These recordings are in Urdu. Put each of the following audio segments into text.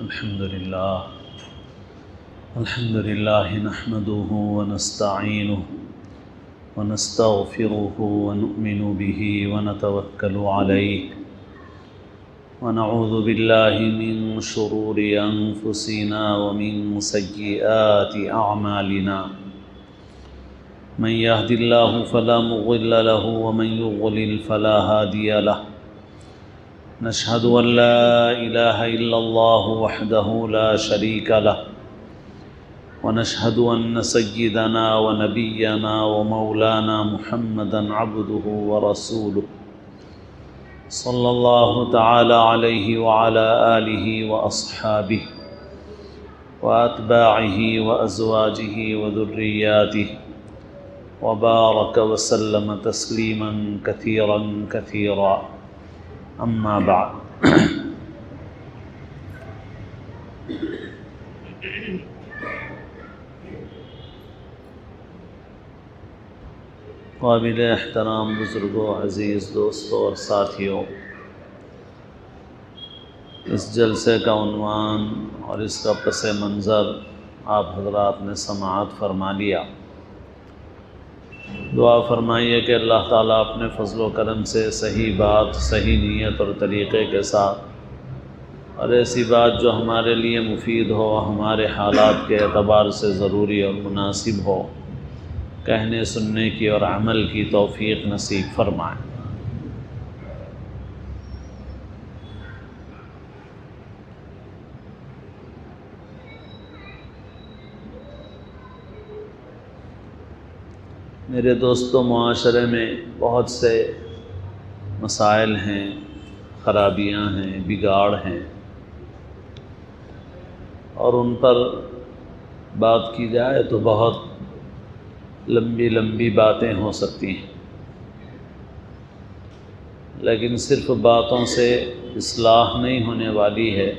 الحمد لله نحمده ونستعينه ونستغفره ونؤمن به ونتوكل عليه ونعوذ بالله من شرور أنفسنا ومن سيئات أعمالنا من يهد الله فلا مضل له ومن يضلل فلا هادي له نشهد أن لا إله إلا الله وحده لا شريك له ونشهد أن سيدنا ونبينا ومولانا محمدا عبده ورسوله صلى الله تعالى عليه وعلى آله وأصحابه وأتباعه وأزواجه وذرياته وبارك وسلم تسليما كثيرا كثيرا اما بعد قابل احترام بزرگوں، عزیز دوستوں اور ساتھیوں، اس جلسے کا عنوان اور اس کا پس منظر آپ حضرات نے سماعت فرما لیا۔ دعا فرمائیے کہ اللہ تعالیٰ اپنے فضل و کرم سے صحیح بات، صحیح نیت اور طریقے کے ساتھ، اور ایسی بات جو ہمارے لیے مفید ہو، ہمارے حالات کے اعتبار سے ضروری اور مناسب ہو، کہنے سننے کی اور عمل کی توفیق نصیب فرمائیں۔ میرے دوستوں، معاشرے میں بہت سے مسائل ہیں، خرابیاں ہیں، بگاڑ ہیں، اور ان پر بات کی جائے تو بہت لمبی لمبی باتیں ہو سکتی ہیں، لیکن صرف باتوں سے اصلاح نہیں ہونے والی ہے۔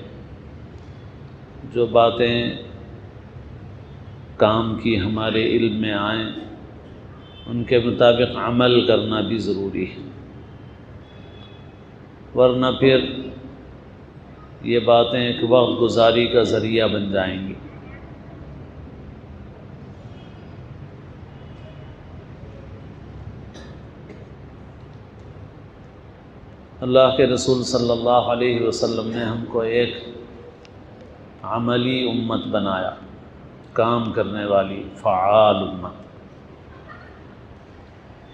جو باتیں کام کی ہمارے علم میں آئیں، ان کے مطابق عمل کرنا بھی ضروری ہے، ورنہ پھر یہ باتیں ایک وقت گزاری کا ذریعہ بن جائیں گی۔ اللہ کے رسول صلی اللہ علیہ وسلم نے ہم کو ایک عملی امت بنایا، کام کرنے والی فعال امت،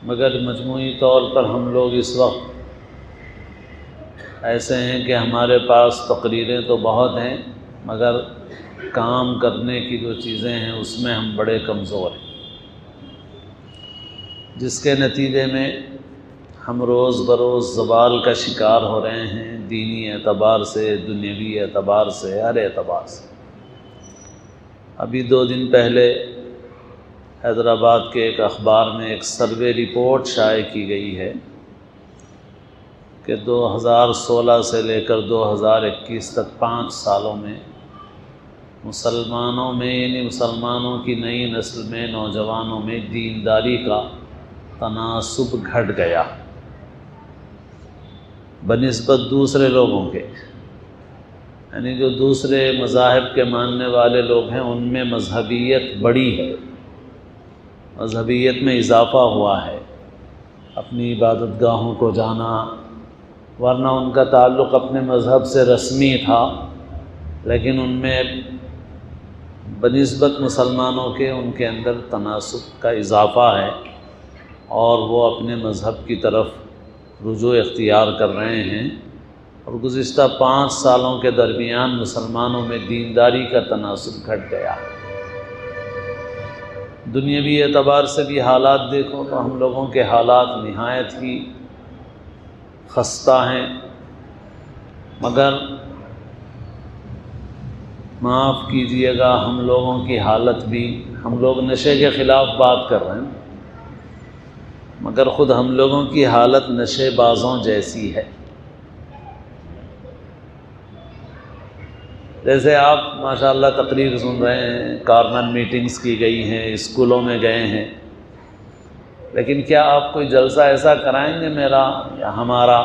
مگر مجموعی طور پر ہم لوگ اس وقت ایسے ہیں کہ ہمارے پاس تقریریں تو بہت ہیں، مگر کام کرنے کی جو چیزیں ہیں اس میں ہم بڑے کمزور ہیں، جس کے نتیجے میں ہم روز بروز زوال کا شکار ہو رہے ہیں، دینی اعتبار سے، دنیوی اعتبار سے، ہر اعتبار سے۔ ابھی 2 دن پہلے حیدرآباد کے ایک اخبار میں ایک سروے رپورٹ شائع کی گئی ہے کہ 2016 سے لے کر 2021 تک 5 سالوں میں مسلمانوں میں، یعنی مسلمانوں کی نئی نسل میں، نوجوانوں میں دینداری کا تناسب گھٹ گیا بنسبت دوسرے لوگوں کے، یعنی جو دوسرے مذاہب کے ماننے والے لوگ ہیں ان میں مذہبیت بڑی ہے، مذہبیت میں اضافہ ہوا ہے، اپنی عبادت گاہوں کو جانا، ورنہ ان کا تعلق اپنے مذہب سے رسمی تھا، لیکن ان میں بنسبت مسلمانوں کے ان کے اندر تناسب کا اضافہ ہے، اور وہ اپنے مذہب کی طرف رجوع اختیار کر رہے ہیں، اور گزشتہ 5 سالوں کے درمیان مسلمانوں میں دینداری کا تناسب گھٹ گیا۔ دنیاوی اعتبار سے بھی حالات دیکھو تو ہم لوگوں کے حالات نہایت ہی خستہ ہیں، مگر معاف کیجئے گا ہم لوگوں کی حالت بھی، ہم لوگ نشے کے خلاف بات کر رہے ہیں، مگر خود ہم لوگوں کی حالت نشے بازوں جیسی ہے۔ جیسے آپ ماشاءاللہ تقریر سن رہے ہیں، کارنر میٹنگز کی گئی ہیں، اسکولوں میں گئے ہیں، لیکن کیا آپ کوئی جلسہ ایسا کرائیں گے میرا یا ہمارا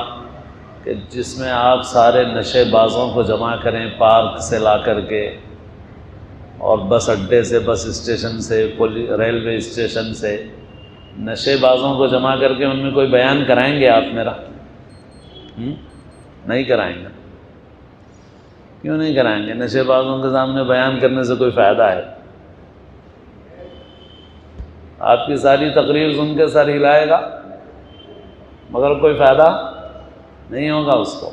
کہ جس میں آپ سارے نشے بازوں کو جمع کریں پارک سے لا کر کے، اور بس اڈے سے، بس اسٹیشن سے، ریلوے اسٹیشن سے نشے بازوں کو جمع کر کے ان میں کوئی بیان کرائیں گے آپ میرا؟ نہیں کرائیں گے۔ کیوں نہیں کرائیں گے؟ نشے بازوں کے سامنے بیان کرنے سے کوئی فائدہ ہے؟ آپ کی ساری تقریر سن کے سر ہلائے گا مگر کوئی فائدہ نہیں ہوگا اس کو۔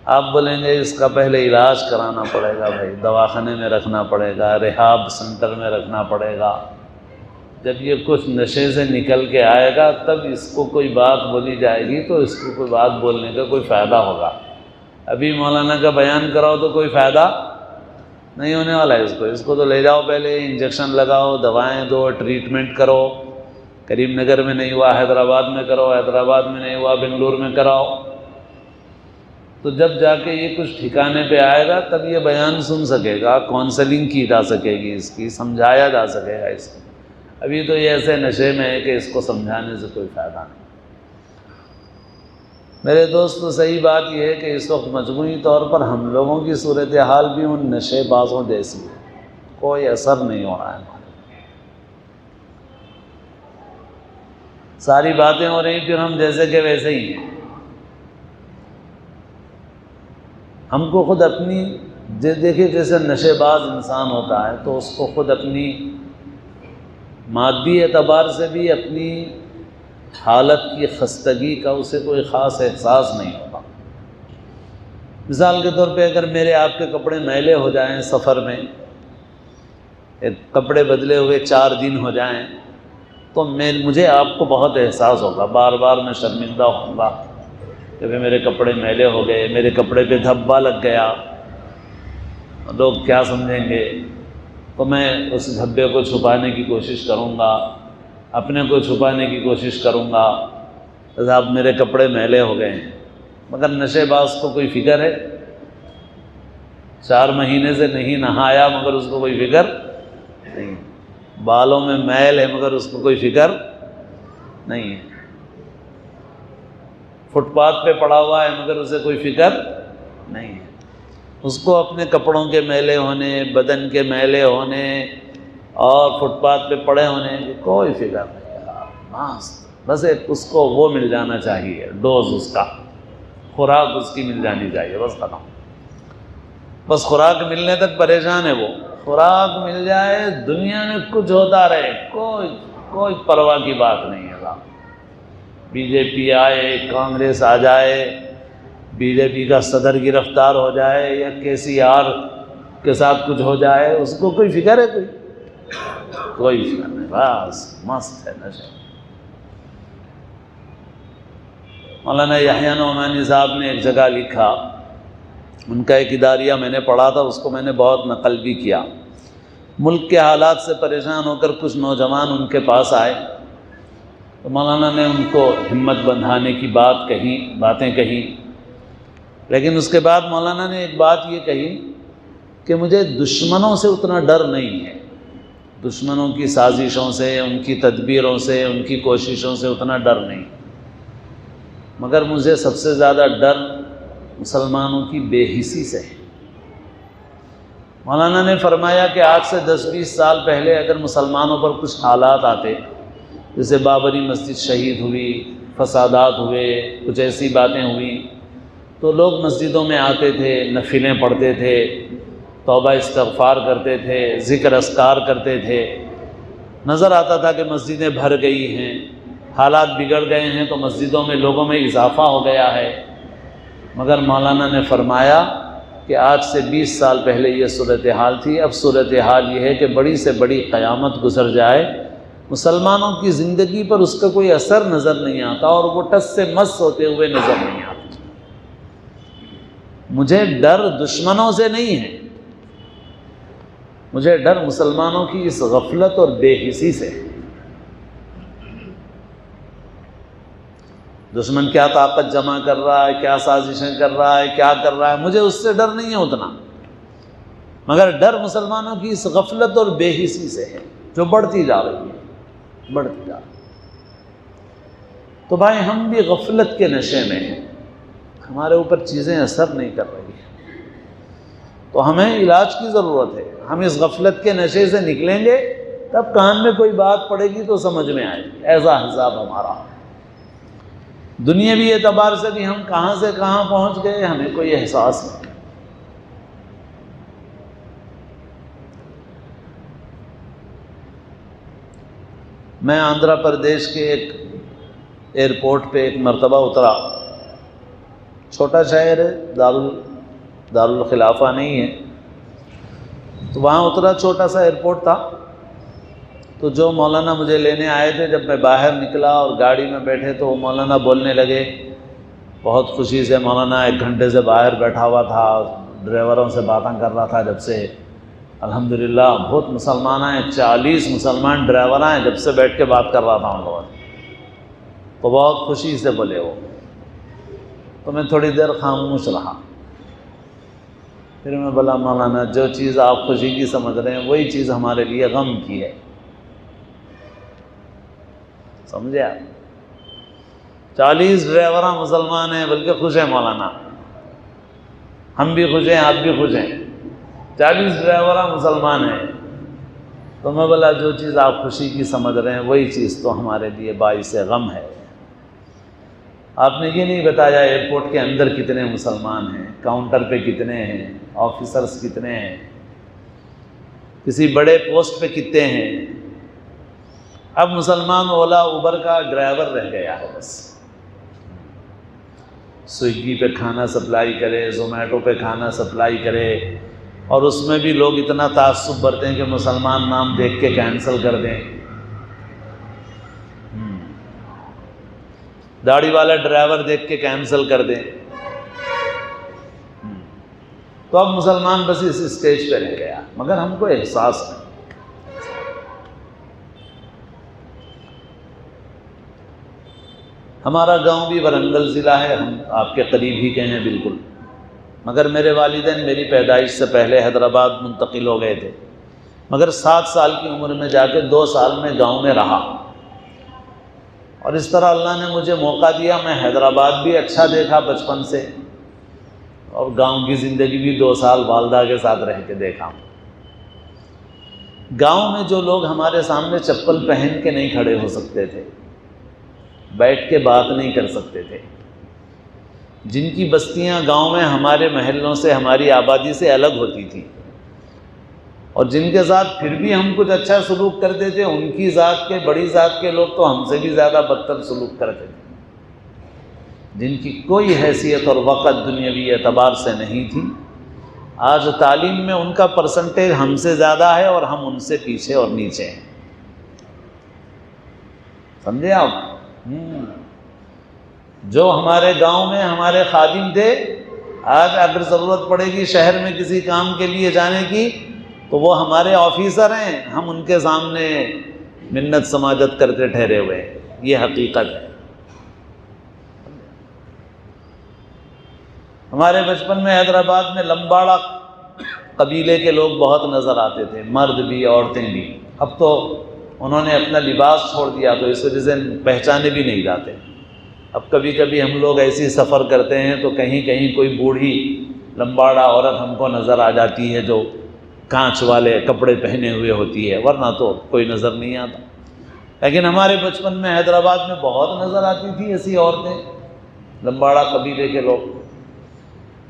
آپ بولیں گے اس کا پہلے علاج کرانا پڑے گا، بھائی دواخانے میں رکھنا پڑے گا، ریہاب سینٹر میں رکھنا پڑے گا۔ جب یہ کچھ نشے سے نکل کے آئے گا تب اس کو کوئی بات بولی جائے گی تو اس کو کوئی بات بولنے کا کوئی فائدہ ہوگا۔ ابھی مولانا کا بیان کراؤ تو کوئی فائدہ نہیں ہونے والا ہے اس کو تو لے جاؤ، پہلے انجیکشن لگاؤ، دوائیں دو، ٹریٹمنٹ کرو۔ کریم نگر میں نہیں ہوا حیدرآباد میں کرو، حیدرآباد میں نہیں ہوا بنگلور میں کراؤ۔ تو جب جا کے یہ کچھ ٹھکانے پہ آئے گا تب یہ بیان سن سکے گا، کونسلنگ کی جا سکے گی، اس کی سمجھایا جا سکے گا اس کو۔ ابھی تو یہ ایسے نشے میں ہے کہ اس کو سمجھانے سے کوئی فائدہ نہیں۔ میرے دوستو، صحیح بات یہ ہے کہ اس وقت مجموعی طور پر ہم لوگوں کی صورتحال بھی ان نشے بازوں جیسی ہے، کوئی اثر نہیں ہو رہا ہے۔ ساری باتیں ہو رہی پھر ہم جیسے کہ ویسے ہی ہیں۔ ہم کو خود اپنی دیکھیے، جیسے نشے باز انسان ہوتا ہے تو اس کو خود اپنی مادی اعتبار سے بھی اپنی حالت کی خستگی کا اسے کوئی خاص احساس نہیں ہوتا۔ مثال کے طور پہ اگر میرے آپ کے کپڑے میلے ہو جائیں، سفر میں کپڑے بدلے ہوئے 4 دن ہو جائیں تو مجھے آپ کو بہت احساس ہوگا، بار بار میں شرمندہ ہوں گا کہ میرے کپڑے میلے ہو گئے، میرے کپڑے پہ دھبا لگ گیا، لوگ کیا سمجھیں گے۔ تو میں اس دھبے کو چھپانے کی کوشش کروں گا، اپنے کو چھپانے کی کوشش کروں گا، صاحب میرے کپڑے میلے ہو گئے ہیں۔ مگر نشے باز کو کوئی فکر ہے؟ 4 مہینے سے نہیں نہایا مگر اس کو کوئی فکر نہیں، بالوں میں میل ہے مگر اس کو کوئی فکر نہیں ہے، فٹ پاتھ پہ پڑا ہوا ہے مگر اسے کوئی فکر نہیں ہے۔ اس کو اپنے کپڑوں کے میلے ہونے، بدن کے میلے ہونے اور فٹ پاتھ پہ پڑے ہونے کی کوئی فکر نہیں ہے۔ مست، بس اس کو وہ مل جانا چاہیے، ڈوز اس کا، خوراک اس کی مل جانی چاہیے، بس ختم۔ بس خوراک ملنے تک پریشان ہے وہ، خوراک مل جائے دنیا میں کچھ ہوتا رہے، کوئی پرواہ کی بات نہیں ہے۔ بی جے پی آئے، کانگریس آ جائے، بی جے پی کا صدر گرفتار ہو جائے یا کسی اور کے ساتھ کچھ ہو جائے، اس کو کوئی فکر ہے؟ کوئی فکر نہیں، بس مست ہے نشے۔ مولانا یحییٰ نعمانی صاحب نے ایک جگہ لکھا، ان کا ایک اداریہ میں نے پڑھا تھا، اس کو میں نے بہت نقل بھی کیا۔ ملک کے حالات سے پریشان ہو کر کچھ نوجوان ان کے پاس آئے تو مولانا نے ان کو ہمت بندھانے کی باتیں کہیں، لیکن اس کے بعد مولانا نے ایک بات یہ کہی کہ مجھے دشمنوں سے اتنا ڈر نہیں ہے، دشمنوں کی سازشوں سے، ان کی تدبیروں سے، ان کی کوششوں سے اتنا ڈر نہیں، مگر مجھے سب سے زیادہ ڈر مسلمانوں کی بے حسی سے ہے۔ مولانا نے فرمایا کہ آج سے 10-20 سال پہلے اگر مسلمانوں پر کچھ حالات آتے، جیسے بابری مسجد شہید ہوئی، فسادات ہوئے، کچھ ایسی باتیں ہوئیں، تو لوگ مسجدوں میں آتے تھے، نفلیں پڑھتے تھے، توبہ استغفار کرتے تھے، ذکر اذکار کرتے تھے، نظر آتا تھا کہ مسجدیں بھر گئی ہیں، حالات بگڑ گئے ہیں تو مسجدوں میں لوگوں میں اضافہ ہو گیا ہے۔ مگر مولانا نے فرمایا کہ آج سے 20 سال پہلے یہ صورتحال تھی، اب صورتحال یہ ہے کہ بڑی سے بڑی قیامت گزر جائے، مسلمانوں کی زندگی پر اس کا کوئی اثر نظر نہیں آتا اور وہ ٹس سے مس ہوتے ہوئے نظر نہیں آتے۔ مجھے ڈر دشمنوں سے نہیں ہے، مجھے ڈر مسلمانوں کی اس غفلت اور بے حسی سے۔ دشمن کیا طاقت جمع کر رہا ہے، کیا سازشیں کر رہا ہے، کیا کر رہا ہے، مجھے اس سے ڈر نہیں ہے اتنا، مگر ڈر مسلمانوں کی اس غفلت اور بے حسی سے ہے جو بڑھتی جا رہی ہے، بڑھتی جا رہی ہے۔ تو بھائی ہم بھی غفلت کے نشے میں ہیں، ہمارے اوپر چیزیں اثر نہیں کر رہی ہیں، تو ہمیں علاج کی ضرورت ہے۔ ہم اس غفلت کے نشے سے نکلیں گے تب کان میں کوئی بات پڑے گی تو سمجھ میں آئے گی۔ ایسا حساب ہمارا، دنیاوی اعتبار سے بھی ہم کہاں سے کہاں پہنچ گئے ہمیں کوئی احساس نہیں۔ میں آندھرا پردیش کے ایک ایئرپورٹ پہ ایک مرتبہ اترا، چھوٹا شہر ہے، دارالخلافہ نہیں ہے، تو وہاں اترا، چھوٹا سا ایئرپورٹ تھا۔ تو جو مولانا مجھے لینے آئے تھے، جب میں باہر نکلا اور گاڑی میں بیٹھے تو وہ مولانا بولنے لگے بہت خوشی سے۔ مولانا 1 گھنٹے سے باہر بیٹھا ہوا تھا، ڈرائیوروں سے باتیں کر رہا تھا، جب سے الحمدللہ بہت مسلمان ہیں، 40 مسلمان ڈرائیور ہیں، جب سے بیٹھ کے بات کر رہا تھا ان لوگوں سے، تو بہت خوشی سے بولے وہ۔ تو میں تھوڑی دیر خاموش رہا، پھر میں بولا مولانا جو چیز آپ خوشی کی سمجھ رہے ہیں وہی چیز ہمارے لیے غم کی ہے، سمجھے آپ؟ 40 ڈرائیوراں مسلمان ہیں، بلکہ خوش ہیں مولانا، ہم بھی خوش ہیں، آپ بھی خوش ہیں، 40 ڈرائیوراں مسلمان ہیں۔ تو میں بولا جو چیز آپ خوشی کی سمجھ رہے ہیں وہی چیز تو ہمارے لیے باعث غم ہے۔ آپ نے یہ نہیں بتایا ایئرپورٹ کے اندر کتنے مسلمان ہیں، کاؤنٹر پہ کتنے ہیں، آفیسرز کتنے ہیں، کسی بڑے پوسٹ پہ کتنے ہیں۔ اب مسلمان اولا اوبر کا ڈرائیور رہ گیا ہے، بس سویگی پہ کھانا سپلائی کرے، زومیٹو پہ کھانا سپلائی کرے، اور اس میں بھی لوگ اتنا تعصب برتے ہیں کہ مسلمان نام دیکھ کے کینسل کر دیں۔ داڑھی والا ڈرائیور دیکھ کے کینسل کر دیں۔ تو اب مسلمان بس اس اسٹیج پہ رہ گیا، مگر ہم کو احساس نہیں۔ ہمارا گاؤں بھی ورنگل ضلع ہے، ہم آپ کے قریب ہی کے ہیں بالکل، مگر میرے والدین میری پیدائش سے پہلے حیدرآباد منتقل ہو گئے تھے، مگر 7 سال کی عمر میں جا کے 2 سال میں گاؤں میں رہا، اور اس طرح اللہ نے مجھے موقع دیا، میں حیدرآباد بھی اچھا دیکھا بچپن سے، اور گاؤں کی زندگی بھی 2 سال والدہ کے ساتھ رہ کے دیکھا۔ گاؤں میں جو لوگ ہمارے سامنے چپل پہن کے نہیں کھڑے ہو سکتے تھے، بیٹھ کے بات نہیں کر سکتے تھے، جن کی بستیاں گاؤں میں ہمارے محلوں سے، ہماری آبادی سے الگ ہوتی تھی، اور جن کے ساتھ پھر بھی ہم کچھ اچھا سلوک کرتے تھے، ان کی ذات کے، بڑی ذات کے لوگ تو ہم سے بھی زیادہ بدتر سلوک کرتے تھے، جن کی کوئی حیثیت اور وقت دنیاوی اعتبار سے نہیں تھی۔ آج تعلیم میں ان کا پرسنٹیج ہم سے زیادہ ہے اور ہم ان سے پیچھے اور نیچے ہیں، سمجھے آپ؟ جو ہمارے گاؤں میں ہمارے خادم تھے، آج اگر ضرورت پڑے گی شہر میں کسی کام کے لیے جانے کی تو وہ ہمارے آفیسر ہیں، ہم ان کے سامنے منت سماجت کرتے ٹھہرے ہوئے ہیں، یہ حقیقت ہے۔ ہمارے بچپن میں حیدرآباد میں لمباڑا قبیلے کے لوگ بہت نظر آتے تھے، مرد بھی عورتیں بھی۔ اب تو انہوں نے اپنا لباس چھوڑ دیا تو اس وجہ سے پہچانے بھی نہیں جاتے۔ اب کبھی کبھی ہم لوگ ایسی سفر کرتے ہیں تو کہیں کہیں کوئی بوڑھی لمباڑا عورت ہم کو نظر آ جاتی ہے جو کانچ والے کپڑے پہنے ہوئے ہوتی ہے، ورنہ تو کوئی نظر نہیں آتا۔ لیکن ہمارے بچپن میں حیدرآباد میں بہت نظر آتی تھی ایسی عورتیں، لمباڑا قبیلے کے لوگ۔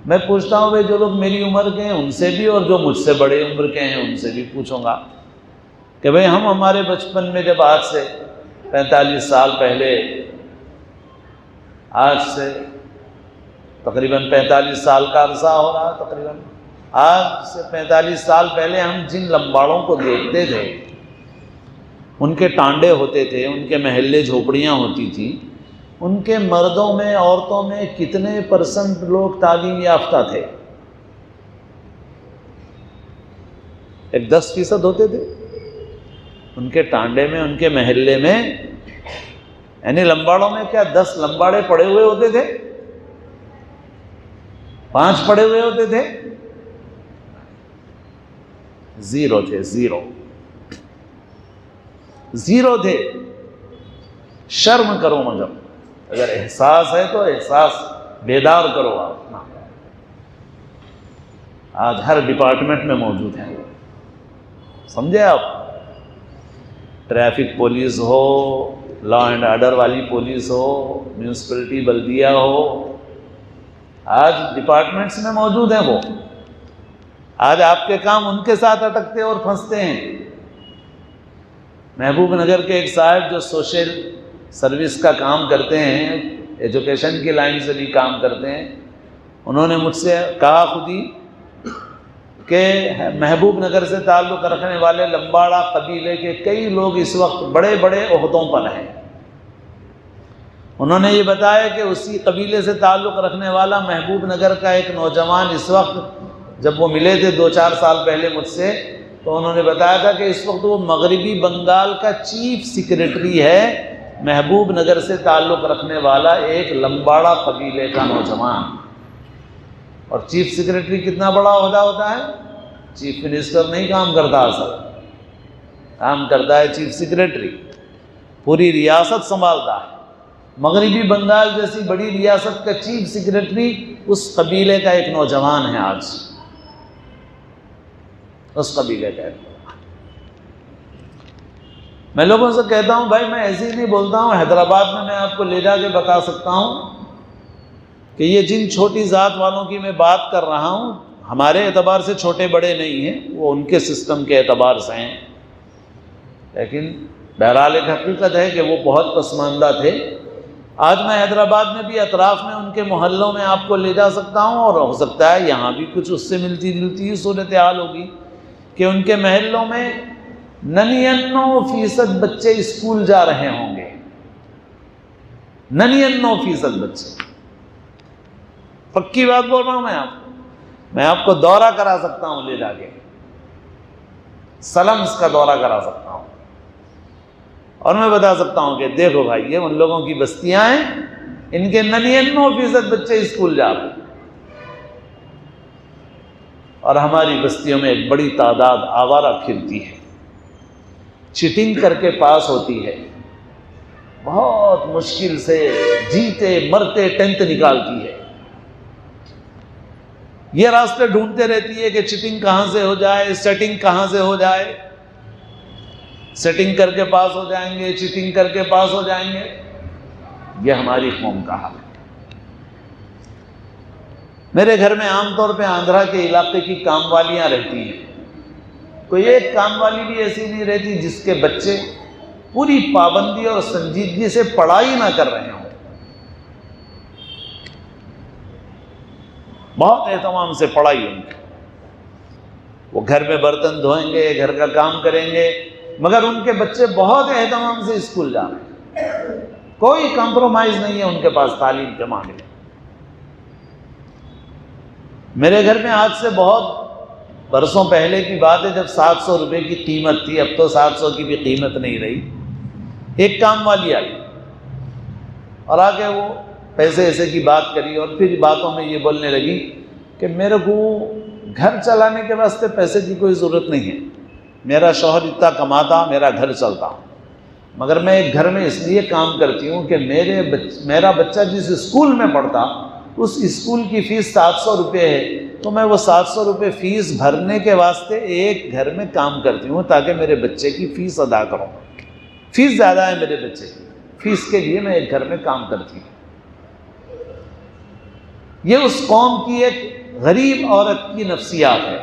میں پوچھتا ہوں بھائی جو لوگ میری عمر کے ہیں ان سے بھی، اور جو مجھ سے بڑے عمر کے ہیں ان سے بھی پوچھوں گا کہ بھئی ہم ہمارے بچپن میں جب آج سے 45 سال پہلے، آج سے تقریباً 45 سال کا عرصہ ہو رہا، تقریباً آج سے 45 سال پہلے ہم جن لمباڑوں کو دیکھتے تھے، ان کے ٹانڈے ہوتے تھے، ان کے محلے جھوپڑیاں ہوتی تھیں، ان کے مردوں میں عورتوں میں کتنے پرسنٹ لوگ تعلیم یافتہ تھے؟ ایک 10% ہوتے تھے ان کے ٹانڈے میں، ان کے محلے میں، یعنی لمباڑوں میں کیا 10 لمباڑے پڑے ہوئے ہوتے تھے؟ 5 پڑے ہوئے ہوتے تھے؟ 0 تھے، 0 تھے۔ شرم کرو مگر اگر احساس ہے تو احساس بیدار کرو آپ اپنا. آج ہر ڈپارٹمنٹ میں موجود ہیں، سمجھے آپ؟ Traffic police who, law and order والی پولیس ہو، میونسپلٹی بلدیہ ہو، آج ڈپارٹمنٹس میں موجود ہیں وہ. آج آپ کے کام ان کے ساتھ اٹکتے اور پھنستے ہیں. محبوب نگر کے ایک صاحب جو سوشل سروس کا کام کرتے ہیں، ایجوکیشن کی لائن سے بھی کام کرتے ہیں، انہوں نے مجھ سے کہا خود ہی کہ محبوب نگر سے تعلق رکھنے والے لمباڑا قبیلے کے کئی لوگ اس وقت بڑے بڑے عہدوں پر ہیں. انہوں نے یہ بتایا کہ اسی قبیلے سے تعلق رکھنے والا محبوب نگر کا ایک نوجوان اس وقت، جب وہ ملے تھے 2-4 سال پہلے مجھ سے، تو انہوں نے بتایا تھا کہ اس وقت وہ مغربی بنگال کا چیف سیکریٹری ہے، محبوب نگر سے تعلق رکھنے والا ایک لمباڑا قبیلے کا نوجوان. اور چیف سیکریٹری کتنا بڑا عہدہ ہوتا ہے؟ چیف منسٹر نہیں کام کرتا، اصل کام کرتا ہے چیف سیکریٹری، پوری ریاست سنبھالتا ہے. مغربی بنگال جیسی بڑی ریاست کا چیف سیکریٹری اس قبیلے کا ایک نوجوان ہے. آج اس قبیلے کا میں لوگوں سے کہتا ہوں بھائی میں ایسے ہی نہیں بولتا ہوں. حیدرآباد میں آپ کو لے جا کے بتا سکتا ہوں کہ یہ جن چھوٹی ذات والوں کی میں بات کر رہا ہوں ہمارے اعتبار سے چھوٹے بڑے نہیں ہیں، وہ ان کے سسٹم کے اعتبار سے ہیں، لیکن بہرحال ایک حقیقت ہے کہ وہ بہت پسماندہ تھے. آج میں حیدرآباد میں بھی اطراف میں ان کے محلوں میں آپ کو لے جا سکتا ہوں، اور ہو سکتا ہے یہاں بھی کچھ اس سے ملتی جلتی ہی صورتحال ہوگی کہ ان کے محلوں میں 99% بچے اسکول جا رہے ہوں گے. 99% بچے، پکی بات بول رہا ہوں میں آپ کو دورہ کرا سکتا ہوں لے جا کے، سلمز کا دورہ کرا سکتا ہوں، اور میں بتا سکتا ہوں کہ دیکھو بھائی یہ ان لوگوں کی بستیاں ہیں، ان کے 99% بچے اسکول جا رہے ہیں، اور ہماری بستیوں میں ایک بڑی تعداد آوارہ پھرتی ہے، چیٹنگ کر کے پاس ہوتی ہے، بہت مشکل سے جیتے مرتے 10th نکالتی ہے، یہ راستے ڈھونڈتے رہتی ہے کہ چیٹنگ کہاں سے ہو جائے، سیٹنگ کہاں سے ہو جائے، سیٹنگ کر کے پاس ہو جائیں گے، چیٹنگ کر کے پاس ہو جائیں گے. یہ ہماری قوم کا حال ہے. میرے گھر میں عام طور پہ آندھرا کے علاقے کی کام والیاں رہتی ہیں، کوئی ایک کام والی بھی ایسی نہیں رہتی جس کے بچے پوری پابندی اور سنجیدگی سے پڑھائی نہ کر رہے ہوں. بہت اہتمام سے پڑھائی ان کی، وہ گھر میں برتن دھوئیں گے، گھر کا کام کریں گے، مگر ان کے بچے بہت اہتمام سے اسکول جا رہے ہیں، کوئی کمپرومائز نہیں ہے ان کے پاس تعلیم کے معاملے میں. میرے گھر میں آج سے بہت برسوں پہلے کی بات ہے، جب 700 روپے کی قیمت تھی، اب تو 700 کی بھی قیمت نہیں رہی. ایک کام والی آئی اور آگے وہ پیسے ایسے کی بات کری، اور پھر باتوں میں یہ بولنے لگی کہ میرے کو گھر چلانے کے واسطے پیسے کی کوئی ضرورت نہیں ہے، میرا شوہر اتنا کماتا، میرا گھر چلتا، مگر میں ایک گھر میں اس لیے کام کرتی ہوں کہ میرا بچہ جس اسکول میں پڑھتا اس اسکول کی فیس 700 روپے ہے، تو میں وہ 700 روپے فیس بھرنے کے واسطے ایک گھر میں کام کرتی ہوں تاکہ میرے بچے کی فیس ادا کروں. فیس زیادہ ہے میرے بچے کی، فیس کے لیے میں ایک گھر میں کام کرتی ہوں. یہ اس قوم کی ایک غریب عورت کی نفسیات ہے،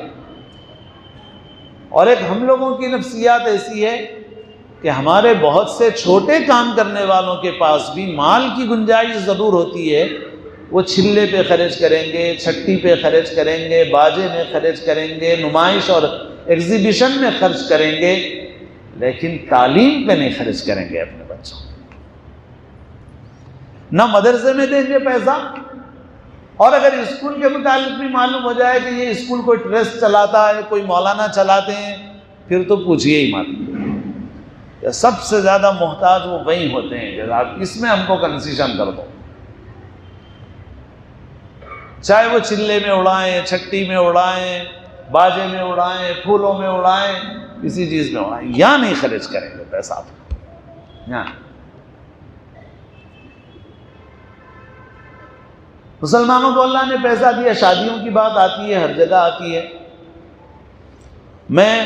اور ایک ہم لوگوں کی نفسیات ایسی ہے کہ ہمارے بہت سے چھوٹے کام کرنے والوں کے پاس بھی مال کی گنجائش ضرور ہوتی ہے، وہ چھلے پہ خرچ کریں گے، چھٹی پہ خرچ کریں گے، باجے میں خرچ کریں گے، نمائش اور ایگزیبیشن میں خرچ کریں گے، لیکن تعلیم پہ نہیں خرچ کریں گے اپنے بچوں. نہ مدرسے میں دیں گے پیسہ، اور اگر اسکول کے متعلق بھی معلوم ہو جائے کہ یہ اسکول کوئی ٹرسٹ چلاتا ہے، کوئی مولانا چلاتے ہیں، پھر تو پوچھئے ہی مت. سب سے زیادہ محتاج وہ وہی ہوتے ہیں کہ آپ اس میں ہم کو کنسیشن کر دو، چاہے وہ چلے میں اڑائیں، چھٹی میں اڑائیں، باجے میں اڑائیں، پھولوں میں اڑائیں، کسی چیز میں اڑائیں، یا نہیں خرچ کریں گے پیسہ آپ. مسلمانوں کو اللہ نے پیسہ دیا، شادیوں کی بات آتی ہے، ہر جگہ آتی ہے۔ میں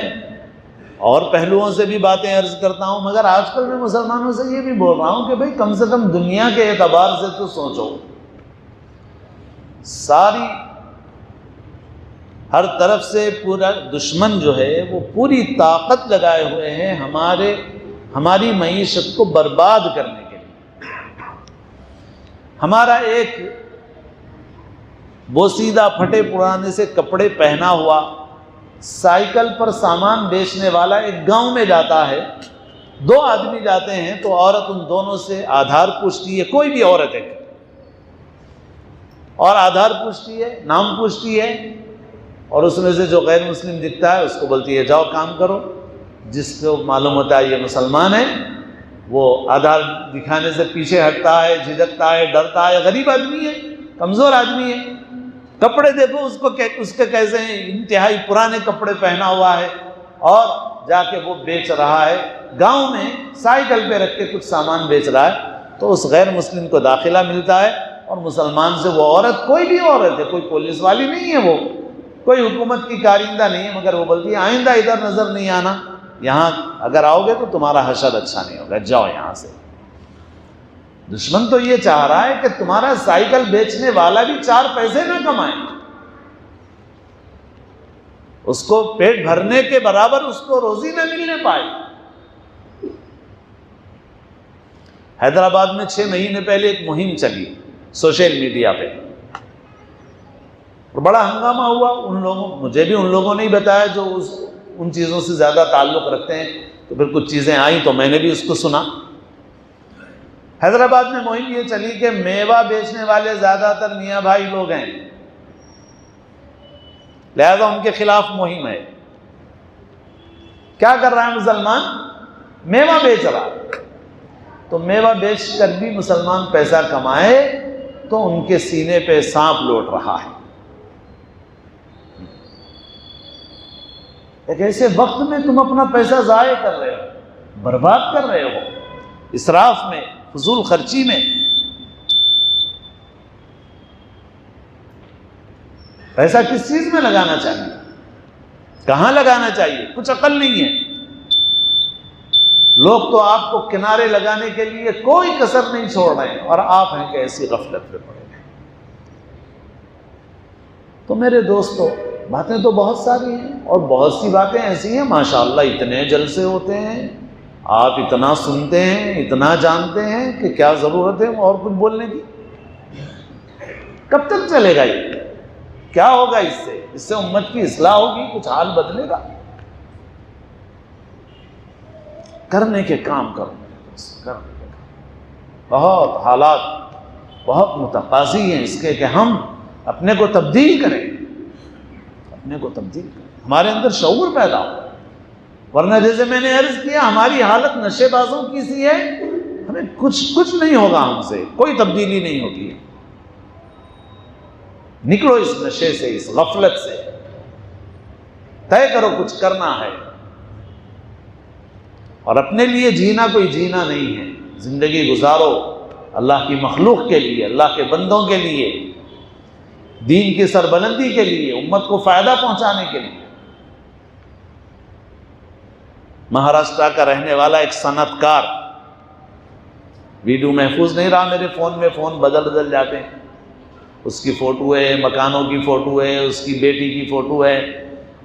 اور پہلوؤں سے بھی باتیں عرض کرتا ہوں، مگر آج کل میں مسلمانوں سے یہ بھی بول رہا ہوں کہ بھئی کم سے کم دنیا کے اعتبار سے تو سوچو۔ ساری ہر طرف سے پورا دشمن جو ہے وہ پوری طاقت لگائے ہوئے ہیں ہماری معیشت کو برباد کرنے کے لیے۔ ہمارا ایک بوسیدہ پھٹے پرانے سے کپڑے پہنا ہوا سائیکل پر سامان بیچنے والا ایک گاؤں میں جاتا ہے، 2 آدمی جاتے ہیں تو عورت ان دونوں سے آدھار پوچھتی ہے، کوئی بھی عورت ہے، اور آدھار پوچھتی ہے، نام پوچھتی ہے، اور اس میں سے جو غیر مسلم دکھتا ہے اس کو بولتی ہے جاؤ کام کرو۔ جس کو معلوم ہوتا ہے یہ مسلمان ہے وہ آدھار دکھانے سے پیچھے ہٹتا ہے، جھجکتا ہے، ڈرتا ہے، غریب آدمی ہے، کمزور آدمی ہے۔ کپڑے دیکھو اس کے کیسے ہیں، انتہائی پرانے کپڑے پہنا ہوا ہے، اور جا کے وہ بیچ رہا ہے گاؤں میں، سائیکل پہ رکھ کے کچھ سامان بیچ رہا ہے۔ تو اس غیر مسلم کو داخلہ ملتا ہے، اور مسلمان سے وہ عورت، کوئی بھی عورت ہے، کوئی پولیس والی نہیں ہے، وہ کوئی حکومت کی کارندہ نہیں ہے، مگر وہ بولتی ہے آئندہ ادھر نظر نہیں آنا، یہاں اگر آؤ گے تو تمہارا حشر اچھا نہیں ہوگا، جاؤ یہاں سے۔ دشمن تو یہ چاہ رہا ہے کہ تمہارا سائیکل بیچنے والا بھی 4 پیسے نہ کمائے، اس کو پیٹ بھرنے کے برابر اس کو روزی نہ ملنے پائے۔ حیدرآباد میں 6 مہینے پہلے ایک مہم چلی سوشل میڈیا پہ، اور بڑا ہنگامہ ہوا۔ مجھے بھی ان لوگوں نے ہی بتایا جو ان چیزوں سے زیادہ تعلق رکھتے ہیں، تو پھر کچھ چیزیں آئیں تو میں نے بھی اس کو سنا۔ حیدرآباد میں مہم یہ چلی کہ میوہ بیچنے والے زیادہ تر میاں بھائی لوگ ہیں، لہذا ان کے خلاف مہم ہے۔ کیا کر رہا ہے مسلمان؟ میوہ بیچ رہا ہے، تو میوہ بیچ کر بھی مسلمان پیسہ کمائے تو ان کے سینے پہ سانپ لوٹ رہا ہے۔ ایک ایسے وقت میں تم اپنا پیسہ ضائع کر رہے ہو، برباد کر رہے ہو، اسراف میں، فضول خرچی میں۔ پیسہ کس چیز میں لگانا چاہیے، کہاں لگانا چاہیے، کچھ عقل نہیں ہے۔ لوگ تو آپ کو کنارے لگانے کے لیے کوئی کسر نہیں چھوڑ رہے ہیں، اور آپ ہیں کہ ایسی غفلت میں پڑے ہیں۔ تو میرے دوستو، باتیں تو بہت ساری ہیں، اور بہت سی باتیں ایسی ہیں ماشاءاللہ اتنے جلسے ہوتے ہیں، آپ اتنا سنتے ہیں، اتنا جانتے ہیں کہ کیا ضرورت ہے اور کچھ بولنے کی؟ کب تک چلے گا یہ؟ کیا ہوگا اس سے امت کی اصلاح ہوگی، کچھ حال بدلے گا؟ کرنے کے کام کرو، کرنے کے کام۔ بہت حالات بہت متقاضی ہیں اس کے کہ ہم اپنے کو تبدیل کریں، اپنے کو تبدیل کریں، ہمارے اندر شعور پیدا ہو۔ ورنہ جیسے میں نے عرض کیا، ہماری حالت نشے بازوں کی سی ہے، ہمیں کچھ نہیں ہوگا، ہم سے کوئی تبدیلی نہیں ہوگی۔ نکلو اس نشے سے، اس غفلت سے، طے کرو کچھ کرنا ہے، اور اپنے لیے جینا کوئی جینا نہیں ہے۔ زندگی گزارو اللہ کی مخلوق کے لیے، اللہ کے بندوں کے لیے، دین کی سربلندی کے لیے، امت کو فائدہ پہنچانے کے لیے۔ مہاراشٹر کا رہنے والا ایک صنعت کار، ویڈیو محفوظ نہیں رہا میرے فون میں، فون بدل جاتے ہیں، اس کی فوٹو ہے، مکانوں کی فوٹو ہے، اس کی بیٹی کی فوٹو ہے۔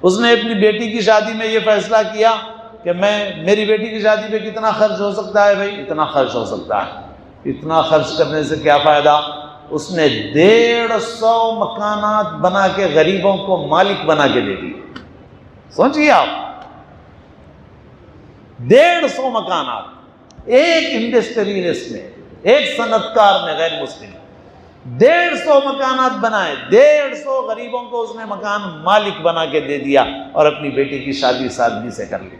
اس نے اپنی بیٹی کی شادی میں یہ فیصلہ کیا کہ میری بیٹی کی شادی پہ کتنا خرچ ہو سکتا ہے، بھائی اتنا خرچ ہو سکتا ہے، اتنا خرچ کرنے سے کیا فائدہ؟ اس نے 150 مکانات بنا کے غریبوں کو مالک بنا کے دے دیے۔ سوچئے آپ، 150 مکانات، ایک انڈسٹریلسٹ نے، ایک صنعت کار نے، غیر مسلم، 150 مکانات بنائے، 150 غریبوں کو اس نے مکان مالک بنا کے دے دیا، اور اپنی بیٹی کی شادی سادگی سے کر لی۔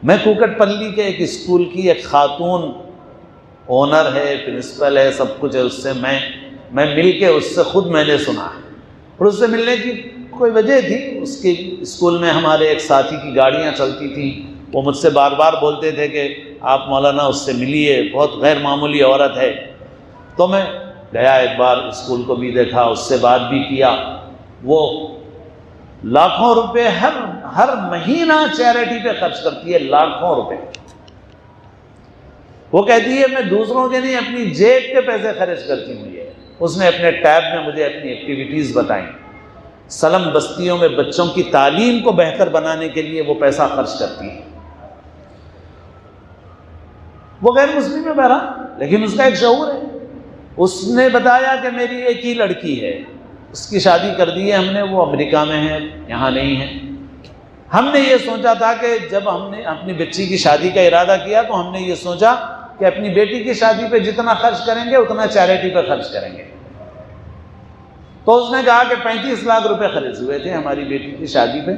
میں کوکٹ پلی کے ایک اسکول کی ایک خاتون اونر ہے، پرنسپل ہے، سب کچھ ہے، اس سے میں مل کے اس سے خود میں نے سنا ہے، اور اس سے ملنے کی کوئی وجہ تھی۔ اس کی اسکول میں ہمارے ایک ساتھی کی گاڑیاں چلتی تھیں، وہ مجھ سے بار بار بولتے تھے کہ آپ مولانا اس سے ملیے، بہت غیر معمولی عورت ہے۔ تو میں گیا ایک بار، اسکول کو بھی دیکھا، اس سے بات بھی کیا۔ وہ لاکھوں روپے ہر مہینہ چیریٹی پہ خرچ کرتی ہے، لاکھوں روپے۔ وہ کہتی ہے میں دوسروں کے نہیں، اپنی جیب کے پیسے خرچ کرتی ہوں۔ یہ اس نے اپنے ٹیب میں مجھے اپنی ایکٹیویٹیز بتائیں۔ سلم بستیوں میں بچوں کی تعلیم کو بہتر بنانے کے لیے وہ پیسہ خرچ کرتی ہے۔ وہ غیر مسلم ہے بہرحال، لیکن اس کا ایک شعور ہے۔ اس نے بتایا کہ میری ایک ہی لڑکی ہے، اس کی شادی کر دی ہے ہم نے، وہ امریکہ میں ہے، یہاں نہیں ہے۔ ہم نے یہ سوچا تھا کہ جب ہم نے اپنی بچی کی شادی کا ارادہ کیا تو ہم نے یہ سوچا کہ اپنی بیٹی کی شادی پہ جتنا خرچ کریں گے اتنا چیریٹی پہ خرچ کریں گے۔ تو اس نے کہا کہ 35 لاکھ روپے خرچ ہوئے تھے ہماری بیٹی کی شادی پہ۔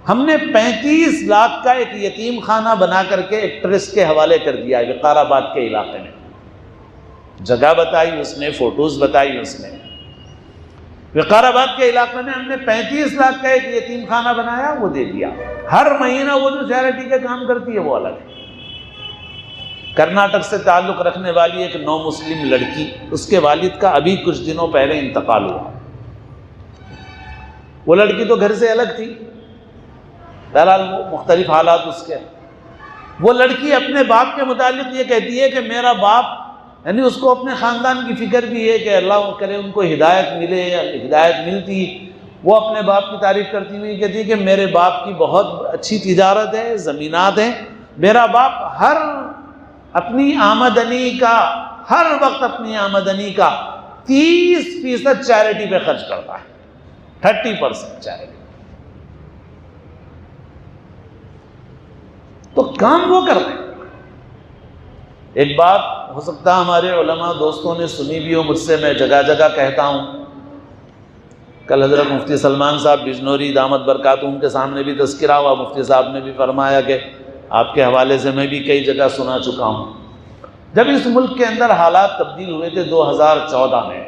ہم نے 35 لاکھ کا ایک یتیم خانہ بنا کر کے ایک ٹرسٹ کے حوالے کر دیا ہے وقار آباد کے علاقے میں۔ جگہ بتائی اس نے، فوٹوز بتائی اس نے۔ وقار آباد کے علاقے میں ہم نے 35 لاکھ کا ایک یتیم خانہ بنایا، وہ دے دیا۔ ہر مہینہ وہ جو چیریٹی کا کام کرتی ہے وہ الگ ہے۔ کرناٹک سے تعلق رکھنے والی ایک نو مسلم لڑکی، اس کے والد کا ابھی کچھ دنوں پہلے انتقال ہوا۔ وہ لڑکی تو گھر سے الگ تھی، بہرحال وہ مختلف حالات اس کے۔ وہ لڑکی اپنے باپ کے متعلق یہ کہتی ہے کہ میرا باپ، یعنی اس کو اپنے خاندان کی فکر بھی ہے کہ اللہ کرے ان کو ہدایت ملے یا ہدایت ملتی۔ وہ اپنے باپ کی تعریف کرتی ہوئی کہتی ہے کہ میرے باپ کی بہت اچھی تجارت ہے، زمینات ہیں، میرا باپ اپنی آمدنی کا، ہر وقت اپنی آمدنی کا 30% چیریٹی پہ خرچ کرتا ہے، 30% چیریٹی۔ تو کام وہ کر رہے ہیں۔ ایک بات ہو سکتا ہے ہمارے علماء دوستوں نے سنی بھی ہو مجھ سے، میں جگہ جگہ کہتا ہوں۔ کل حضرت مفتی سلمان صاحب بجنوری دامت برکاتہم کے سامنے بھی تذکرہ ہوا، مفتی صاحب نے بھی فرمایا کہ آپ کے حوالے سے میں بھی کئی جگہ سنا چکا ہوں۔ جب اس ملک کے اندر حالات تبدیل ہوئے تھے 2014 میں،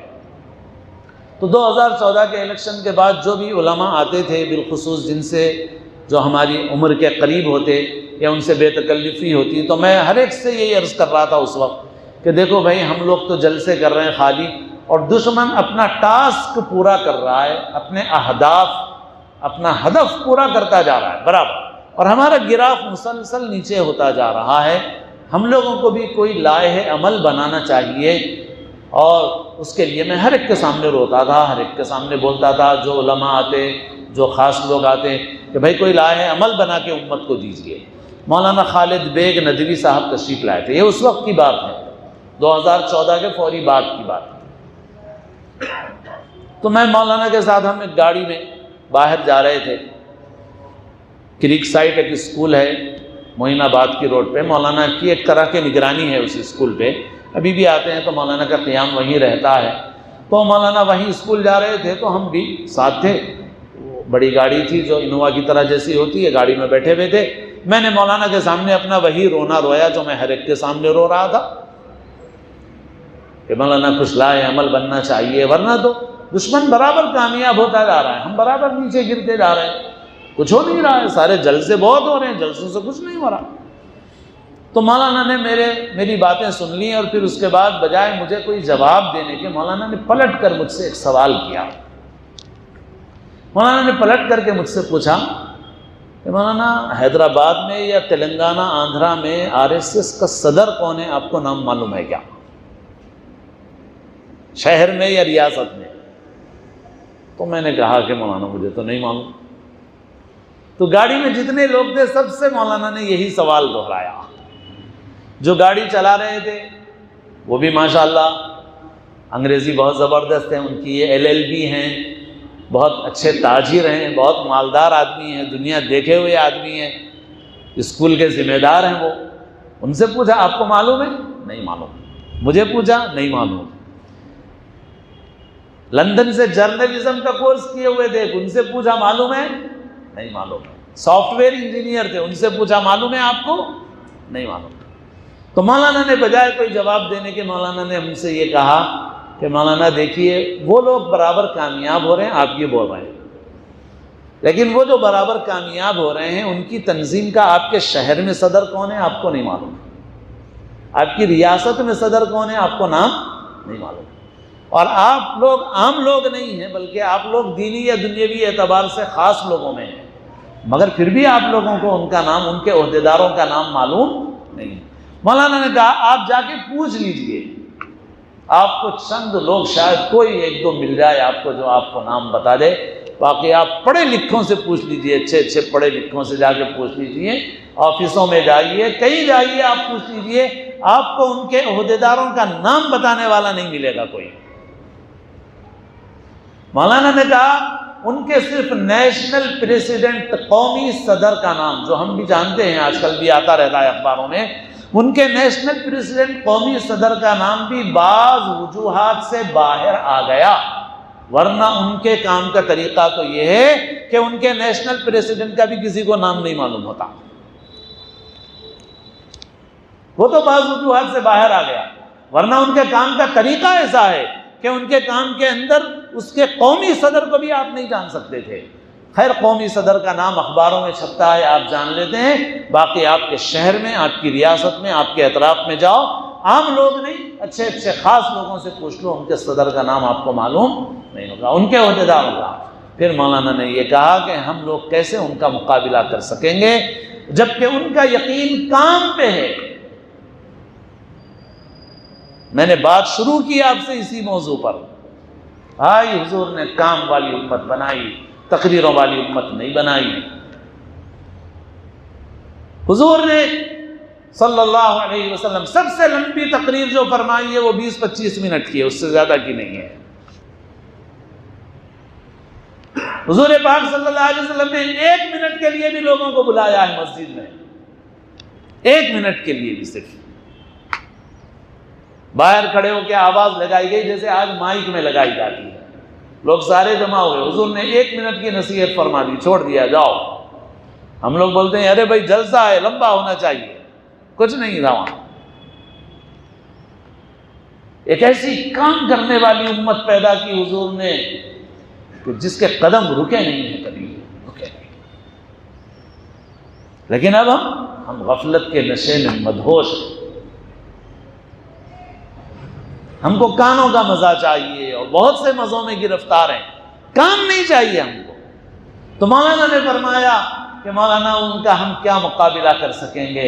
تو 2014 کے الیکشن کے بعد جو بھی علماء آتے تھے، بالخصوص جن سے جو ہماری عمر کے قریب ہوتے یا ان سے بے تکلفی ہوتی، تو میں ہر ایک سے یہی عرض کر رہا تھا اس وقت کہ دیکھو بھائی، ہم لوگ تو جلسے کر رہے ہیں خالی، اور دشمن اپنا ٹاسک پورا کر رہا ہے، اپنے اہداف، اپنا ہدف پورا کرتا جا رہا ہے برابر، اور ہمارا گراف مسلسل نیچے ہوتا جا رہا ہے۔ ہم لوگوں کو بھی کوئی لائحہ عمل بنانا چاہیے، اور اس کے لیے میں ہر ایک کے سامنے روتا تھا، ہر ایک کے سامنے بولتا تھا، جو علماء آتے، جو خاص لوگ آتے، کہ بھائی کوئی لائحہ عمل بنا کے امت کو دیجیے۔ مولانا خالد بیگ ندوی صاحب تشریف لائے تھے، یہ اس وقت کی بات ہے، 2014 کے فوری بعد کی بات ہے۔ تو میں مولانا کے ساتھ ہم ایک گاڑی میں باہر جا رہے تھے، کریک سائٹ ایک اسکول ہے معین آباد کی روڈ پہ، مولانا کی ایک طرح کی نگرانی ہے اس اسکول پہ، ابھی بھی آتے ہیں تو مولانا کا قیام وہیں رہتا ہے۔ تو مولانا وہیں اسکول جا رہے تھے تو ہم بھی ساتھ تھے، وہ بڑی گاڑی تھی جو انووا کی طرح جیسی ہوتی ہے، گاڑی میں بیٹھے ہوئے تھے۔ میں نے مولانا کے سامنے اپنا وہی رونا رویا جو میں ہر ایک کے سامنے رو رہا تھا کہ مولانا کچھ لائے عمل بننا چاہیے، ورنہ تو دشمن برابر کامیاب ہوتا جا رہا ہے، ہم برابر نیچے گرتے جا رہے ہیں، کچھ ہو نہیں رہا ہے، سارے جلسے بہت ہو رہے ہیں، جلسوں سے کچھ نہیں ہو رہا۔ تو مولانا نے میری باتیں سن لی، اور پھر اس کے بعد بجائے مجھے کوئی جواب دینے کے، مولانا نے پلٹ کر مجھ سے ایک سوال کیا۔ مولانا نے پلٹ کر کے مجھ سے پوچھا کہ مولانا حیدرآباد میں یا تلنگانہ آندھرا میں RSS کا صدر کون ہے، آپ کو نام معلوم ہے کیا؟ شہر میں یا ریاست میں؟ تو میں نے کہا کہ مولانا مجھے تو نہیں معلوم۔ تو گاڑی میں جتنے لوگ تھے سب سے مولانا نے یہی سوال دہرایا۔ جو گاڑی چلا رہے تھے وہ بھی ماشاءاللہ انگریزی بہت زبردست ہیں، ان کی یہ LLB ہیں، بہت اچھے تاجر ہیں، بہت مالدار آدمی ہیں، دنیا دیکھے ہوئے آدمی ہیں، اسکول کے ذمہ دار ہیں۔ وہ ان سے پوچھا آپ کو معلوم ہے؟ نہیں معلوم۔ مجھے پوچھا، نہیں معلوم۔ لندن سے جرنلزم کا کورس کیے ہوئے تھے، ان سے پوچھا معلوم ہے؟ نہیں معلوم۔ سافٹ ویئر انجینئر تھے، ان سے پوچھا معلوم ہے آپ کو؟ نہیں معلوم۔ تو مولانا نے بجائے کوئی جواب دینے کے، مولانا نے ہم سے یہ کہا کہ مولانا دیکھیے وہ لوگ برابر کامیاب ہو رہے ہیں، آپ یہ بول رہے ہیں۔ لیکن وہ جو برابر کامیاب ہو رہے ہیں ان کی تنظیم کا آپ کے شہر میں صدر کون ہے آپ کو نہیں معلوم، آپ کی ریاست میں صدر کون ہے آپ کو نام نہیں معلوم، اور آپ لوگ عام لوگ نہیں ہیں بلکہ آپ لوگ دینی یا دنیاوی اعتبار سے خاص لوگوں میں ہیں، مگر پھر بھی آپ لوگوں کو ان کا نام، ان کے عہدیداروں کا نام معلوم نہیں ہے۔ مولانا نے کہا آپ جا کے پوچھ لیجئے، آپ کو چند لوگ شاید کوئی ایک دو مل جائے آپ کو جو آپ کو نام بتا دے، باقی آپ پڑھے لکھوں سے پوچھ لیجئے، اچھے اچھے پڑھے لکھوں سے جا کے پوچھ لیجئے، آفسوں میں جائیے، کہیں جائیے، آپ پوچھ لیجئے، آپ کو ان کے عہدیداروں کا نام بتانے والا نہیں ملے گا کوئی۔ مولانا نے کہا ان کے صرف نیشنل پریزیڈنٹ، قومی صدر کا نام جو ہم بھی جانتے ہیں، آج کل بھی آتا رہتا ہے اخباروں میں، ان کے نیشنل پریزیڈنٹ قومی صدر کا نام بھی بعض وجوہات سے باہر آ گیا، ورنہ ان کے کام کا طریقہ تو یہ ہے کہ ان کے نیشنل پریزیڈنٹ کا بھی کسی کو نام نہیں معلوم ہوتا، وہ تو بعض وجوہات سے باہر آ گیا، ورنہ ان کے کام کا طریقہ ایسا ہے کہ ان کے کام کے اندر اس کے قومی صدر کو بھی آپ نہیں جان سکتے تھے۔ خیر قومی صدر کا نام اخباروں میں چھپتا ہے، آپ جان لیتے ہیں، باقی آپ کے شہر میں، آپ کی ریاست میں، آپ کے اطراف میں جاؤ، عام لوگ نہیں، اچھے اچھے خاص لوگوں سے پوچھ لو، ان کے صدر کا نام آپ کو معلوم نہیں ہوگا، ان کے عہدیداروں کا۔ پھر مولانا نے یہ کہا کہ ہم لوگ کیسے ان کا مقابلہ کر سکیں گے جبکہ ان کا یقین کام پہ ہے۔ میں نے بات شروع کی آپ سے اسی موضوع پر، بھائی حضور نے کام والی امت بنائی، تقریروں والی امت نہیں بنائی۔ حضور نے صلی اللہ علیہ وسلم سب سے لمبی تقریر جو فرمائی ہے وہ 20-25 منٹ کی ہے، اس سے زیادہ کی نہیں ہے۔ حضور پاک صلی اللہ علیہ وسلم نے 1 منٹ کے لیے بھی لوگوں کو بلایا ہے مسجد میں، 1 منٹ کے لیے بھی صرف، باہر کھڑے ہو کے آواز لگائی گئی جیسے آج مائک میں لگائی جاتی ہے، لوگ سارے جمع ہوئے، حضور نے 1 منٹ کی نصیحت فرما دی، چھوڑ دیا، جاؤ۔ ہم لوگ بولتے ہیں ارے بھائی جلسہ ہے، لمبا ہونا چاہیے، کچھ نہیں تھا وہاں۔ ایک ایسی کام کرنے والی امت پیدا کی حضور نے کہ جس کے قدم رکے نہیں ہیں، کبھی رکے نہیں۔ لیکن اب ہم غفلت کے نشے میں مدہوش ہیں، ہم کو کانوں کا مزہ چاہیے اور بہت سے مزوں میں گرفتار ہیں، کام نہیں چاہیے ہم کو۔ تو مولانا نے فرمایا کہ مولانا ان کا ہم کیا مقابلہ کر سکیں گے،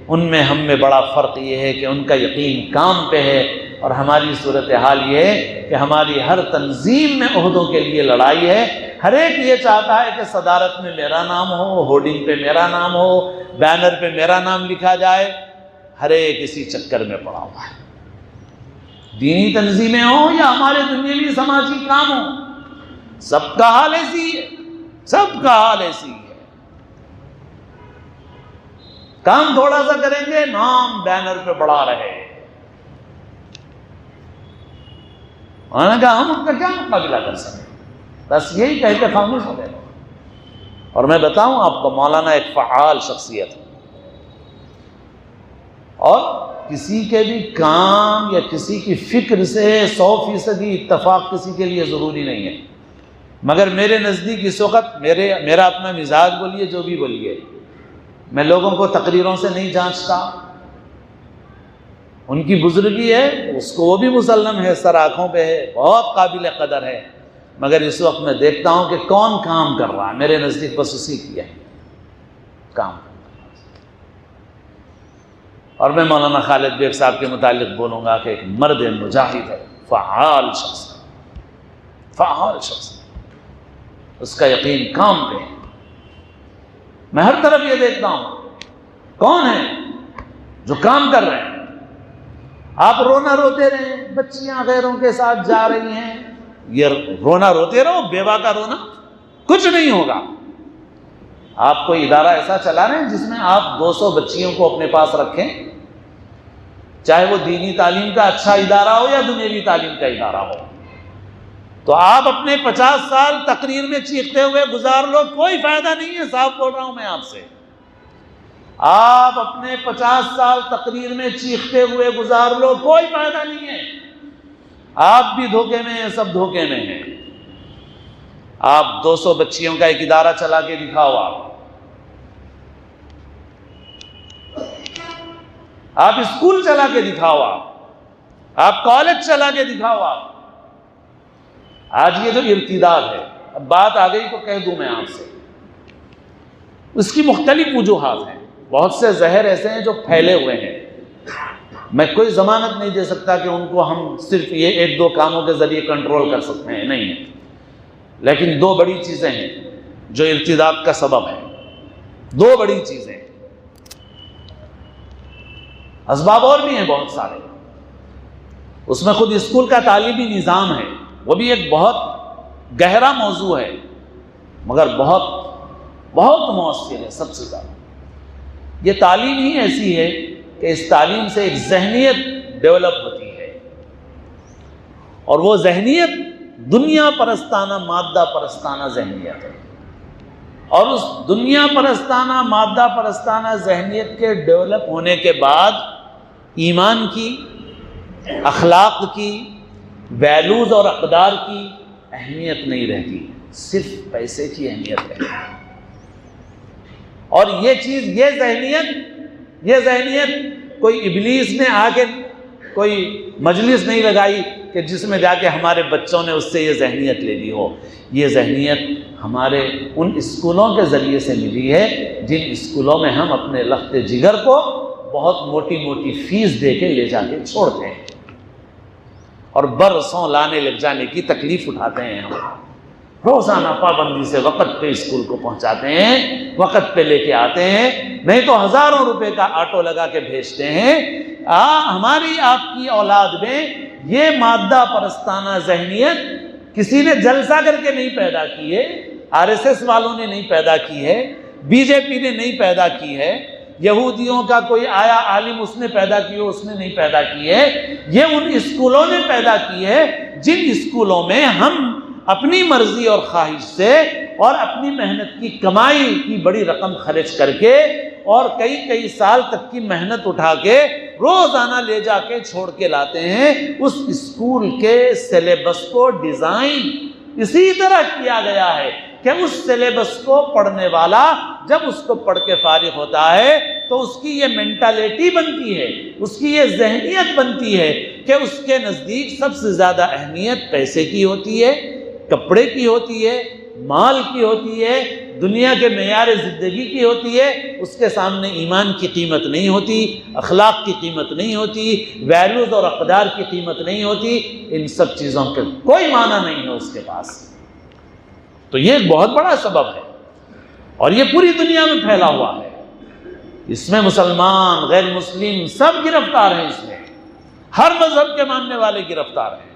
ان میں ہم میں بڑا فرق یہ ہے کہ ان کا یقین کام پہ ہے، اور ہماری صورتحال یہ ہے کہ ہماری ہر تنظیم میں عہدوں کے لیے لڑائی ہے، ہر ایک یہ چاہتا ہے کہ صدارت میں میرا نام ہو، ہورڈنگ پہ میرا نام ہو، بینر پہ میرا نام لکھا جائے، ہر ایک اسی چکر میں پڑا ہوا ہے۔ دینی تنظیمیں ہوں یا ہمارے دنیاوی سماجی کام ہوں، سب کا حال ایسی ہے، سب کا حال ایسی ہے۔ کام تھوڑا سا کریں گے، نام بینر پہ بڑا رہے۔ انہوں نے کہا ہم ان کا کیا مقابلہ کر سکیں، بس یہی کہہ کے خاموش ہو گئے۔ اور میں بتاؤں آپ کو، مولانا ایک فعال شخصیت ہے، اور کسی کے بھی کام یا کسی کی فکر سے 100% اتفاق کسی کے لیے ضروری نہیں ہے، مگر میرے نزدیک اس وقت میرا اپنا مزاج بولیے جو بھی بولیے، میں لوگوں کو تقریروں سے نہیں جانچتا، ان کی بزرگی ہے، اس کو وہ بھی مسلم ہے، سر آنکھوں پہ ہے، بہت قابل قدر ہے، مگر اس وقت میں دیکھتا ہوں کہ کون کام کر رہا ہے، میرے نزدیک بس اسی کی ہے کام۔ اور میں مولانا خالد بیگ صاحب کے متعلق بولوں گا کہ ایک مرد مجاہد ہے، فعال شخص ہے، فعال شخص ہے، اس کا یقین کام پہ ہے۔ میں ہر طرف یہ دیکھتا ہوں کون ہے جو کام کر رہے ہیں۔ آپ رونا روتے رہیں، بچیاں غیروں کے ساتھ جا رہی ہیں، یہ رونا روتے رہو، بیوہ کا رونا کچھ نہیں ہوگا۔ آپ کوئی ادارہ ایسا چلا رہے ہیں جس میں آپ 200 بچیوں کو اپنے پاس رکھیں، چاہے وہ دینی تعلیم کا اچھا ادارہ ہو یا دنیاوی تعلیم کا ادارہ ہو، تو آپ اپنے 50 سال تقریر میں چیختے ہوئے گزار لو، کوئی فائدہ نہیں ہے، صاف بول رہا ہوں میں آپ سے۔ آپ اپنے 50 سال تقریر میں چیختے ہوئے گزار لو، کوئی فائدہ نہیں ہے، آپ بھی دھوکے میں ہیں، سب دھوکے میں ہیں۔ آپ 200 بچیوں کا ایک ادارہ چلا کے دکھاؤ، آپ اسکول چلا کے دکھاؤ، آپ کالج چلا کے دکھاؤ۔ آج یہ جو ارتداد ہے، اب بات آ گئی تو کہہ دوں میں آپ سے، اس کی مختلف وجوہات ہیں۔ بہت سے زہر ایسے ہیں جو پھیلے ہوئے ہیں، میں کوئی ضمانت نہیں دے سکتا کہ ان کو ہم صرف یہ 1-2 کاموں کے ذریعے کنٹرول کر سکتے ہیں، نہیں ہے، لیکن 2 بڑی چیزیں ہیں جو ارتداد کا سبب ہے۔ 2 بڑی چیزیں، اسباب اور بھی ہیں بہت سارے، اس میں خود اسکول کا تعلیمی نظام ہے، وہ بھی ایک بہت گہرا موضوع ہے، مگر بہت بہت مؤثر ہے۔ سب سے زیادہ یہ تعلیم ہی ایسی ہے کہ اس تعلیم سے ایک ذہنیت ڈیولپ ہوتی ہے، اور وہ ذہنیت دنیا پرستانہ مادہ پرستانہ ذہنیت ہے، اور اس دنیا پرستانہ مادہ پرستانہ ذہنیت کے ڈیولپ ہونے کے بعد ایمان کی، اخلاق کی، ویلیوز اور اقدار کی اہمیت نہیں رہتی، صرف پیسے کی اہمیت رہتی ہے۔ اور یہ چیز، یہ ذہنیت کوئی ابلیس نے آ کے کوئی مجلس نہیں لگائی کہ جس میں جا کے ہمارے بچوں نے اس سے یہ ذہنیت لے لی ہو۔ یہ ذہنیت ہمارے ان اسکولوں کے ذریعے سے ملی ہے جن اسکولوں میں ہم اپنے لخت جگر کو بہت موٹی موٹی فیس دے کے لے جا کے چھوڑتے ہیں، اور برسوں لانے لگ جانے کی تکلیف اٹھاتے ہیں۔ ہم روزانہ پابندی سے وقت پہ اسکول کو پہنچاتے ہیں، وقت پہ لے کے آتے ہیں، نہیں تو ہزاروں روپے کا آٹو لگا کے بھیجتے ہیں۔ ہماری آپ کی اولاد میں یہ مادہ پرستانہ ذہنیت کسی نے جلسہ کر کے نہیں پیدا کی ہے، RSS والوں نے نہیں پیدا کی ہے، BJP نے نہیں پیدا کی ہے، یہودیوں کا کوئی آیا عالم اس نے پیدا کی ہو، اس نے نہیں پیدا کی ہے، یہ ان اسکولوں نے پیدا کی ہے جن اسکولوں میں ہم اپنی مرضی اور خواہش سے اور اپنی محنت کی کمائی کی بڑی رقم خرچ کر کے اور کئی سال تک کی محنت اٹھا کے روزانہ لے جا کے چھوڑ کے لاتے ہیں۔ اس اسکول کے سلیبس کو ڈیزائن اسی طرح کیا گیا ہے کہ اس سلیبس کو پڑھنے والا جب اس کو پڑھ کے فارغ ہوتا ہے تو اس کی یہ مینٹالٹی بنتی ہے، اس کی یہ ذہنیت بنتی ہے کہ اس کے نزدیک سب سے زیادہ اہمیت پیسے کی ہوتی ہے، کپڑے کی ہوتی ہے، مال کی ہوتی ہے، دنیا کے معیار زندگی کی ہوتی ہے۔ اس کے سامنے ایمان کی قیمت نہیں ہوتی، اخلاق کی قیمت نہیں ہوتی، ویلیوز اور اقدار کی قیمت نہیں ہوتی، ان سب چیزوں کا کوئی معنی نہیں ہے اس کے پاس۔ تو یہ ایک بہت بڑا سبب ہے، اور یہ پوری دنیا میں پھیلا ہوا ہے۔ اس میں مسلمان، غیر مسلم سب گرفتار ہیں، اس میں ہر مذہب کے ماننے والے گرفتار ہیں۔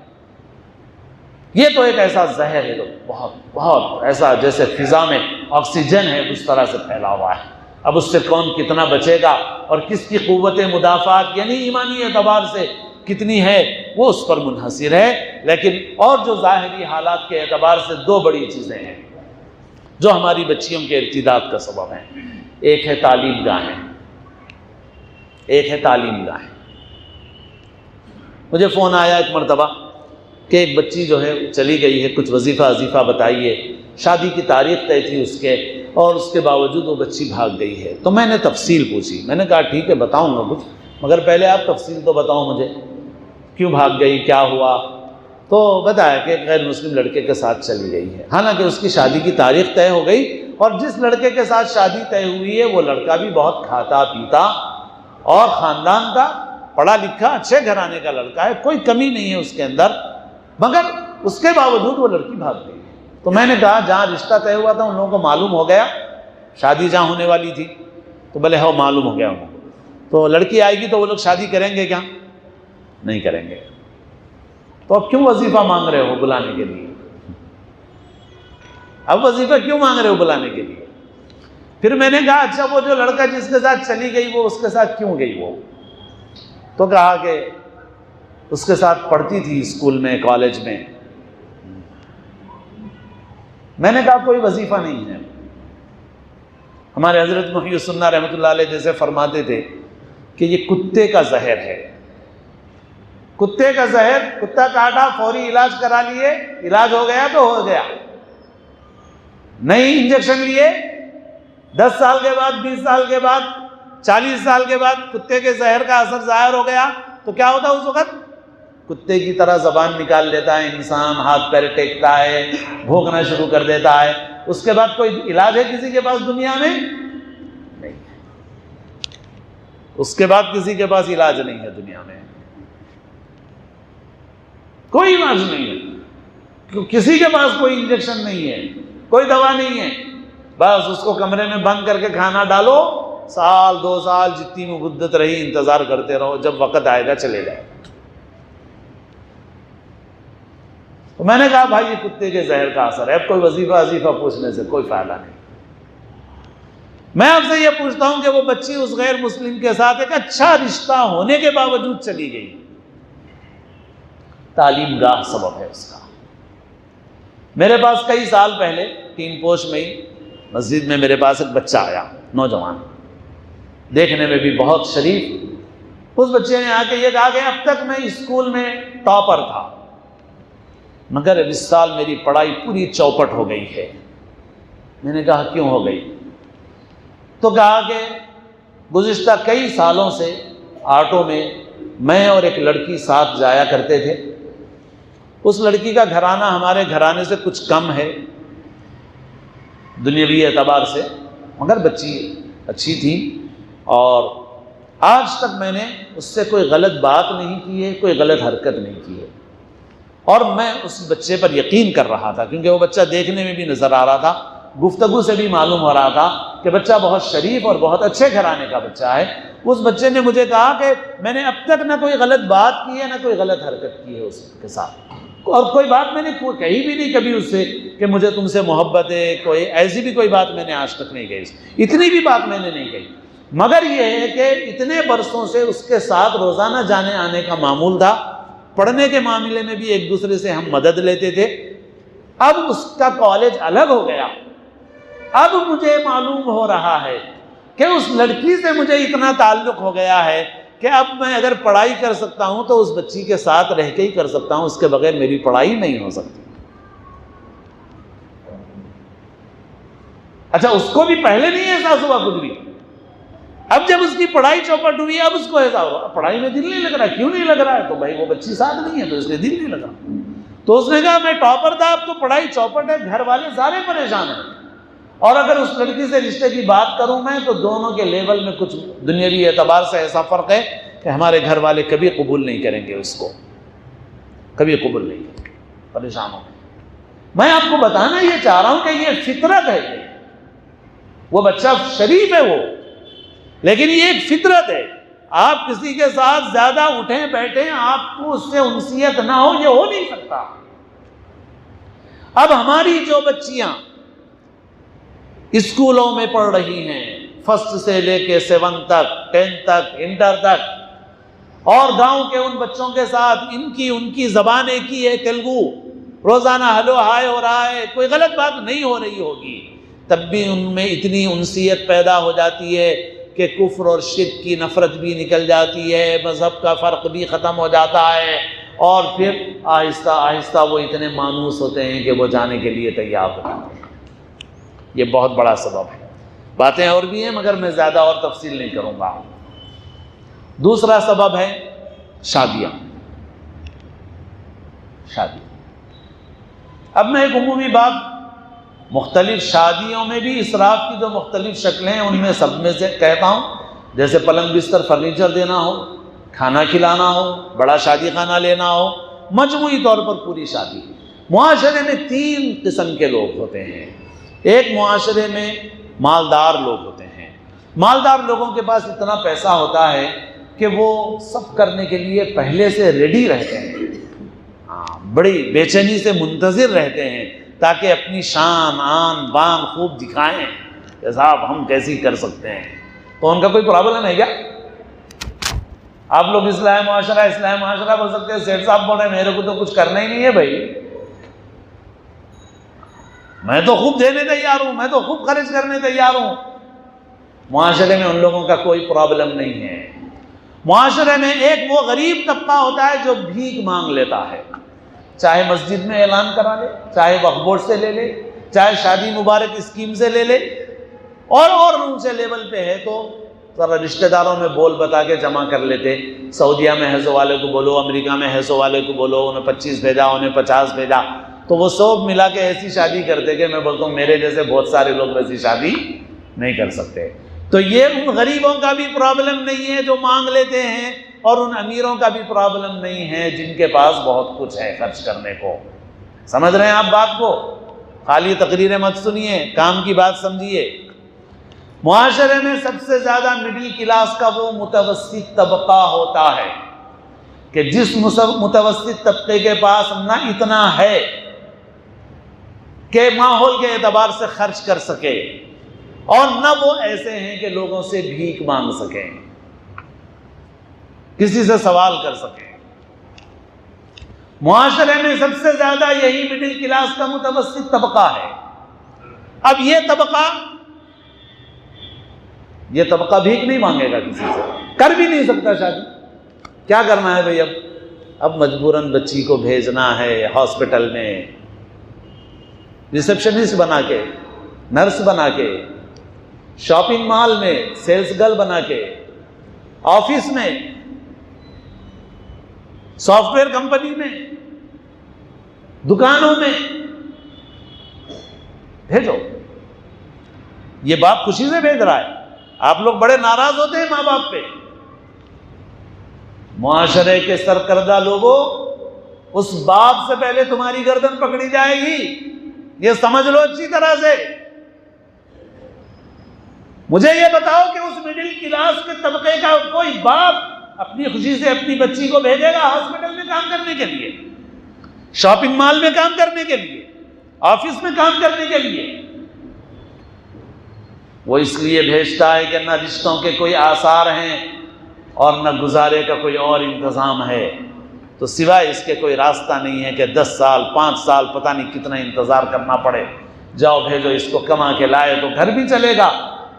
یہ تو ایک ایسا زہر ہے جو بہت بہت ایسا جیسے فضا میں آکسیجن ہے اس طرح سے پھیلا ہوا ہے۔ اب اس سے کون کتنا بچے گا اور کس کی قوت مدافعت یعنی ایمانی اعتبار سے کتنی ہے وہ اس پر منحصر ہے، لیکن اور جو ظاہری حالات کے اعتبار سے 2 بڑی چیزیں ہیں جو ہماری بچیوں کے ارتداد کا سبب ہیں۔ ایک ہے تعلیم گاہیں، مجھے فون آیا ایک مرتبہ کہ ایک بچی جو ہے چلی گئی ہے، کچھ وظیفہ بتائیے، شادی کی تاریخ طے تھی اس کے، اور اس کے باوجود وہ بچی بھاگ گئی ہے۔ تو میں نے تفصیل پوچھی، میں نے کہا ٹھیک ہے بتاؤں گا کچھ، مگر پہلے آپ تفصیل تو بتاؤ مجھے، کیوں بھاگ گئی، کیا ہوا؟ تو بتایا کہ ایک غیر مسلم لڑکے کے ساتھ چلی گئی ہے، حالانکہ اس کی شادی کی تاریخ طے ہو گئی، اور جس لڑکے کے ساتھ شادی طے ہوئی ہے وہ لڑکا بھی بہت کھاتا پیتا اور خاندان کا پڑھا لکھا اچھے گھرانے کا لڑکا ہے، کوئی کمی نہیں ہے اس کے اندر، مگر اس کے باوجود وہ لڑکی بھاگ گئی۔ تو میں نے کہا جہاں رشتہ طے ہوا تھا ان لوگوں کو معلوم ہو گیا، شادی جہاں ہونے والی تھی تو بھلے ہو معلوم ہو گیا انہوں کو، تو لڑکی آئے گی تو وہ لوگ شادی کریں گے کیا؟ نہیں کریں گے۔ تو اب کیوں وظیفہ مانگ رہے ہو بلانے کے لیے؟ اب وظیفہ کیوں مانگ رہے ہو بلانے کے لیے؟ پھر میں نے کہا اچھا وہ جو لڑکا جس کے ساتھ چلی گئی وہ اس کے ساتھ کیوں گئی وہ؟ تو کہا کہ اس کے ساتھ پڑھتی تھی اسکول میں، کالج میں۔ میں نے کہا کوئی وظیفہ نہیں ہے۔ ہمارے حضرت محی السنہ رحمۃ اللہ علیہ جیسے فرماتے تھے کہ یہ کتے کا زہر ہے، کتے کا زہر، کتا کاٹا فوری علاج کرا لیے، علاج ہو گیا تو ہو گیا، نہیں انجیکشن لیے 10 سال کے بعد، 20 سال کے بعد، 40 سال کے بعد کتے کے زہر کا اثر ظاہر ہو گیا تو کیا ہوتا ہے اس وقت؟ کتے کی طرح زبان نکال لیتا ہے انسان، ہاتھ پیر ٹیکتا ہے، بھونکنا شروع کر دیتا ہے. اس کے بعد کوئی علاج ہے کسی کے پاس دنیا میں؟ نہیں. اس کے بعد کسی کے پاس علاج نہیں ہے دنیا میں، کوئی علاج نہیں ہے، کسی کے پاس کوئی انجیکشن نہیں ہے، کوئی دوا نہیں ہے. بس اس کو کمرے میں بند کر کے کھانا ڈالو، سال 2 سال جتنی مدت رہی انتظار کرتے رہو، جب وقت آئے گا چلے جائے. تو میں نے کہا بھائی یہ کتے کے زہر کا اثر ہے، اب کوئی وظیفہ پوچھنے سے کوئی فائدہ نہیں. میں آپ سے یہ پوچھتا ہوں کہ وہ بچی اس غیر مسلم کے ساتھ ایک اچھا رشتہ ہونے کے باوجود چلی گئی، تعلیم گاہ سبب ہے اس کا. میرے پاس کئی سال پہلے 3 پوش میں ہی مسجد میں میرے پاس ایک بچہ آیا، نوجوان، دیکھنے میں بھی بہت شریف. اس بچے نے آ کے یہ کہا کہ اب تک میں اسکول میں ٹاپر تھا، مگر اب اس سال میری پڑھائی پوری چوپٹ ہو گئی ہے. میں نے کہا کیوں ہو گئی؟ تو کہا کہ گزشتہ کئی سالوں سے آٹو میں میں اور ایک لڑکی ساتھ جایا کرتے تھے. اس لڑکی کا گھرانہ ہمارے گھرانے سے کچھ کم ہے دنیاوی اعتبار سے، مگر بچی اچھی تھی، اور آج تک میں نے اس سے کوئی غلط بات نہیں کی ہے، کوئی غلط حرکت نہیں کی ہے. اور میں اس بچے پر یقین کر رہا تھا کیونکہ وہ بچہ دیکھنے میں بھی نظر آ رہا تھا، گفتگو سے بھی معلوم ہو رہا تھا کہ بچہ بہت شریف اور بہت اچھے گھرانے کا بچہ ہے. اس بچے نے مجھے کہا کہ میں نے اب تک نہ کوئی غلط بات کی ہے نہ کوئی غلط حرکت کی ہے اس کے ساتھ، اور کوئی بات میں نے کہی بھی نہیں کبھی اس سے کہ مجھے تم سے محبت ہے، کوئی ایسی بھی کوئی بات میں نے آج تک نہیں کہی، اتنی بھی بات میں نے نہیں کہی. مگر یہ ہے کہ اتنے برسوں سے اس کے ساتھ روزانہ جانے آنے کا معمول تھا، پڑھنے کے معاملے میں بھی ایک دوسرے سے ہم مدد لیتے تھے. اب اس کا کالج الگ ہو گیا، اب مجھے معلوم ہو رہا ہے کہ اس لڑکی سے مجھے اتنا تعلق ہو گیا ہے کہ اب میں اگر پڑھائی کر سکتا ہوں تو اس بچی کے ساتھ رہ کے ہی کر سکتا ہوں، اس کے بغیر میری پڑھائی نہیں ہو سکتی. اچھا اس کو بھی پہلے نہیں احساس ہوا کچھ بھی، اب جب اس کی پڑھائی چوپٹ ہوئی اب اس کو احساس ہوا پڑھائی میں دل نہیں لگ رہا. کیوں نہیں لگ رہا ہے؟ تو بھائی وہ بچی ساتھ نہیں ہے تو اس لیے دل نہیں لگ رہا. تو اس نے کہا میں ٹاپر تھا، اب تو پڑھائی چوپٹ ہے، گھر والے سارے پریشان ہیں، اور اگر اس لڑکی سے رشتے کی بات کروں میں تو دونوں کے لیول میں کچھ دنیاوی اعتبار سے ایسا فرق ہے کہ ہمارے گھر والے کبھی قبول نہیں کریں گے، اس کو کبھی قبول نہیں کریں گے، پریشان ہوں گے. میں آپ کو بتانا یہ چاہ رہا ہوں کہ یہ فطرت ہے، وہ بچہ شریف ہے وہ، لیکن یہ ایک فطرت ہے. آپ کسی کے ساتھ زیادہ اٹھیں بیٹھیں، آپ کو اس سے انسیت نہ ہو، یہ ہو نہیں سکتا. اب ہماری جو بچیاں اسکولوں میں پڑھ رہی ہیں، 1 سے لے کے 7 تک، 10 تک، انٹر تک، اور گاؤں کے ان بچوں کے ساتھ ان کی زبان ایک ہی ہے تیلگو، روزانہ ہلو ہائے ہو رہا ہے، کوئی غلط بات نہیں ہو رہی ہوگی، تب بھی ان میں اتنی انسیت پیدا ہو جاتی ہے کہ کفر اور شرک کی نفرت بھی نکل جاتی ہے، مذہب کا فرق بھی ختم ہو جاتا ہے، اور پھر آہستہ آہستہ وہ اتنے مانوس ہوتے ہیں کہ وہ جانے کے لیے تیار ہو جاتے ہیں. یہ بہت بڑا سبب ہے. باتیں اور بھی ہیں مگر میں زیادہ اور تفصیل نہیں کروں گا. دوسرا سبب ہے شادیاں. اب میں ایک عمومی بات، مختلف شادیوں میں بھی اسراف کی جو مختلف شکلیں ہیں ان میں سب میں سے کہتا ہوں، جیسے پلنگ بستر فرنیچر دینا ہو، کھانا کھلانا ہو، بڑا شادی خانہ لینا ہو، مجموعی طور پر پوری شادی. معاشرے میں 3 قسم کے لوگ ہوتے ہیں. ایک معاشرے میں مالدار لوگ ہوتے ہیں. مالدار لوگوں کے پاس اتنا پیسہ ہوتا ہے کہ وہ سب کرنے کے لیے پہلے سے ریڈی رہتے ہیں، بڑی بے چینی سے منتظر رہتے ہیں تاکہ اپنی شان آن بان خوب دکھائیں کہ صاحب ہم کیسی کر سکتے ہیں. تو ان کا کوئی پرابلم ہے کیا؟ آپ لوگ اصلاح معاشرہ بول سکتے ہیں، سیٹھ صاحب بول رہے ہیں میرے کو تو کچھ کرنا ہی نہیں ہے بھائی، میں تو خوب دینے تیار ہوں، میں تو خوب خرچ کرنے تیار ہوں. معاشرے میں ان لوگوں کا کوئی پرابلم نہیں ہے. معاشرے میں ایک وہ غریب طبقہ ہوتا ہے جو بھیک مانگ لیتا ہے، چاہے مسجد میں اعلان کرا لے، چاہے وقف بورڈ سے لے لے، چاہے شادی مبارک اسکیم سے لے لے، اور اونچے لیول پہ ہے تو ذرا رشتہ داروں میں بول بتا کے جمع کر لیتے، سعودیہ میں حیضوں والے کو بولو، امریکہ میں حیضوں والے کو بولو، انہیں 25 بھیجا، انہیں 50 بھیجا، تو وہ سب ملا کے ایسی شادی کرتے کہ میں بولتا ہوں میرے جیسے بہت سارے لوگ ویسی شادی نہیں کر سکتے۔ تو یہ ان غریبوں کا بھی پرابلم نہیں ہے جو مانگ لیتے ہیں، اور ان امیروں کا بھی پرابلم نہیں ہے جن کے پاس بہت کچھ ہے خرچ کرنے کو۔ سمجھ رہے ہیں آپ بات کو؟ خالی تقریریں مت سنیے، کام کی بات سمجھیے۔ معاشرے میں سب سے زیادہ مڈل کلاس کا وہ متوسط طبقہ ہوتا ہے کہ جس متوسط طبقے کے پاس نہ اتنا ہے کہ ماحول کے اعتبار سے خرچ کر سکے، اور نہ وہ ایسے ہیں کہ لوگوں سے بھیک مانگ سکیں، کسی سے سوال کر سکیں۔ معاشرے میں سب سے زیادہ یہی مڈل کلاس کا متوسط طبقہ ہے۔ اب یہ طبقہ بھیک نہیں مانگے گا، کسی سے کر بھی نہیں سکتا شادی۔ کیا کرنا ہے بھئی؟ اب مجبوراً بچی کو بھیجنا ہے ہاسپٹل میں، ریسپشنسٹ بنا کے، نرس بنا کے، شاپنگ مال میں سیلز گرل بنا کے، آفس میں، سافٹ ویئر کمپنی میں، دکانوں میں بھیجو۔ یہ باپ خوشی سے بھیج رہا ہے، آپ لوگ بڑے ناراض ہوتے ہیں ماں باپ پہ۔ معاشرے کے سرکردہ لوگوں، اس باپ سے پہلے تمہاری گردن پکڑی جائے گی، یہ سمجھ لو اچھی طرح سے۔ مجھے یہ بتاؤ کہ اس مڈل کلاس کے طبقے کا کوئی باپ اپنی خوشی سے اپنی بچی کو بھیجے گا ہاسپٹل میں کام کرنے کے لیے، شاپنگ مال میں کام کرنے کے لیے، آفس میں کام کرنے کے لیے؟ وہ اس لیے بھیجتا ہے کہ نہ رشتوں کے کوئی آثار ہیں اور نہ گزارے کا کوئی اور انتظام ہے، تو سوائے اس کے کوئی راستہ نہیں ہے کہ 10 سال 5 سال پتہ نہیں کتنا انتظار کرنا پڑے۔ جاؤ بھیجو اس کو، کما کے لائے تو گھر بھی چلے گا،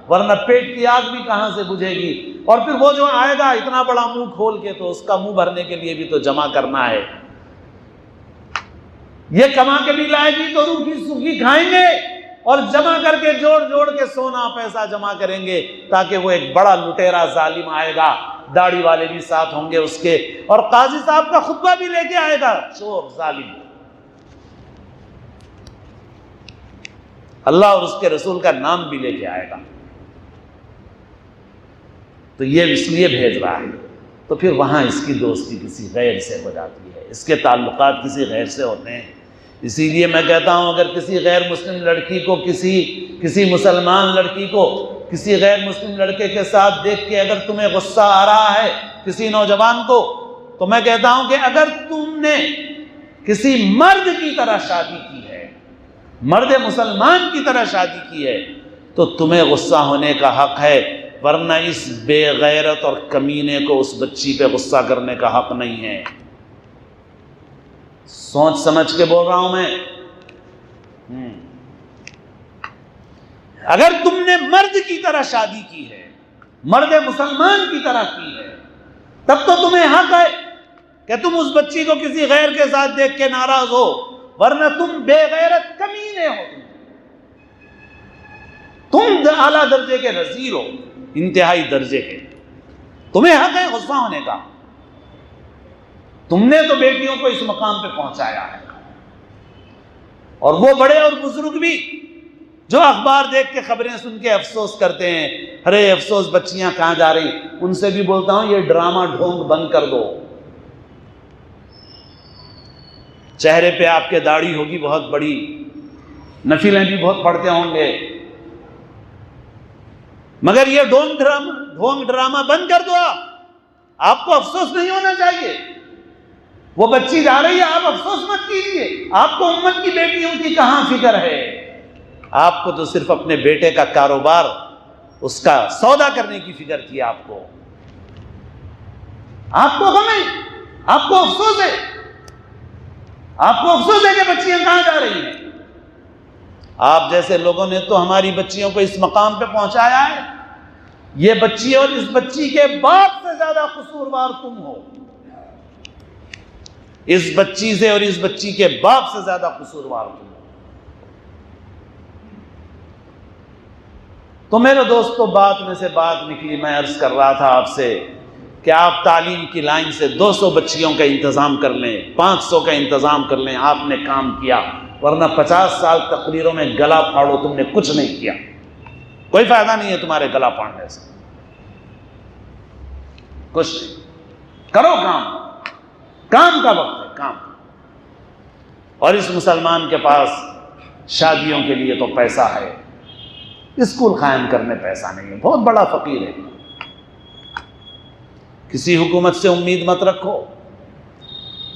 ورنہ پیٹ کی آگ بھی کہاں سے بجھے گی؟ اور پھر وہ جو آئے گا اتنا بڑا منہ کھول کے، تو اس کا منہ بھرنے کے لیے بھی تو جمع کرنا ہے۔ یہ کما کے بھی لائے گی تو روکھی سوکھی کھائیں گے، اور جمع کر کے جوڑ جوڑ کے سونا پیسہ جمع کریں گے، تاکہ وہ ایک بڑا لٹیرا ظالم آئے گا، داڑھی والے بھی ساتھ ہوں گے اس کے، اور قاضی صاحب کا خطبہ بھی لے کے آئے گا، چور ظالم، اللہ اور اس کے رسول کا نام بھی لے کے آئے گا۔ تو یہ اس لیے بھیج رہا ہے، تو پھر وہاں اس کی دوستی کسی غیر سے ہو جاتی ہے، اس کے تعلقات کسی غیر سے ہوتے ہیں۔ اسی لیے میں کہتا ہوں اگر کسی غیر مسلم لڑکی کو کسی مسلمان لڑکی کو کسی غیر مسلم لڑکے کے ساتھ دیکھ کے اگر تمہیں غصہ آ رہا ہے، کسی نوجوان کو، تو میں کہتا ہوں کہ اگر تم نے کسی مرد کی طرح شادی کی ہے، مرد مسلمان کی طرح شادی کی ہے، تو تمہیں غصہ ہونے کا حق ہے، ورنہ اس بے غیرت اور کمینے کو اس بچی پہ غصہ کرنے کا حق نہیں ہے۔ سوچ سمجھ کے بول رہا ہوں میں۔ اگر تم نے مرد کی طرح شادی کی ہے، مرد مسلمان کی طرح کی ہے، تب تو تمہیں حق ہے کہ تم اس بچی کو کسی غیر کے ساتھ دیکھ کے ناراض ہو، ورنہ تم بے غیرت کمینے ہو، تم اعلیٰ درجے کے رذیل ہو، انتہائی درجے کے، تمہیں حق ہے غصہ ہونے کا۔ تم نے تو بیٹیوں کو اس مقام پہ پہنچایا ہے، اور وہ بڑے اور بزرگ بھی جو اخبار دیکھ کے خبریں سن کے افسوس کرتے ہیں، ارے افسوس بچیاں کہاں جا رہی، ان سے بھی بولتا ہوں یہ ڈرامہ ڈھونگ بند کر دو۔ چہرے پہ آپ کے داڑھی ہوگی بہت بڑی، نفلیں بھی بہت پڑھتے ہوں گے، مگر یہ ڈھونگ ڈرامہ بند کر دو۔ آپ کو افسوس نہیں ہونا چاہیے، وہ بچی جا رہی ہے، آپ افسوس مت کیجیے، آپ کو امت کی بیٹیوں کی کہاں فکر ہے؟ آپ کو تو صرف اپنے بیٹے کا کاروبار، اس کا سودا کرنے کی فکر تھی آپ کو غم ہے، آپ کو افسوس ہے، آپ کو افسوس ہے کہ بچیاں کہاں جا رہی ہیں۔ آپ جیسے لوگوں نے تو ہماری بچیوں کو اس مقام پہ پہنچایا ہے، یہ بچی اور اس بچی کے باپ سے زیادہ قصوروار تم ہو، اس بچی سے اور اس بچی کے باپ سے زیادہ قصوروار تم ہو۔ تو میرے دوستو بات میں سے بات نکلی، میں عرض کر رہا تھا آپ سے کہ آپ تعلیم کی لائن سے 200 بچیوں کا انتظام کر لیں، 500 کا انتظام کر لیں، آپ نے کام کیا، ورنہ 50 سال تقریروں میں گلا پھاڑو، تم نے کچھ نہیں کیا، کوئی فائدہ نہیں ہے تمہارے گلا پھاڑنے سے، کچھ نہیں، کرو کام، کام کا وقت ہے، کام۔ اور اس مسلمان کے پاس شادیوں کے لیے تو پیسہ ہے، اسکول قائم کرنے پیسہ نہیں ہے، بہت بڑا فقیر ہے۔ کسی حکومت سے امید مت رکھو،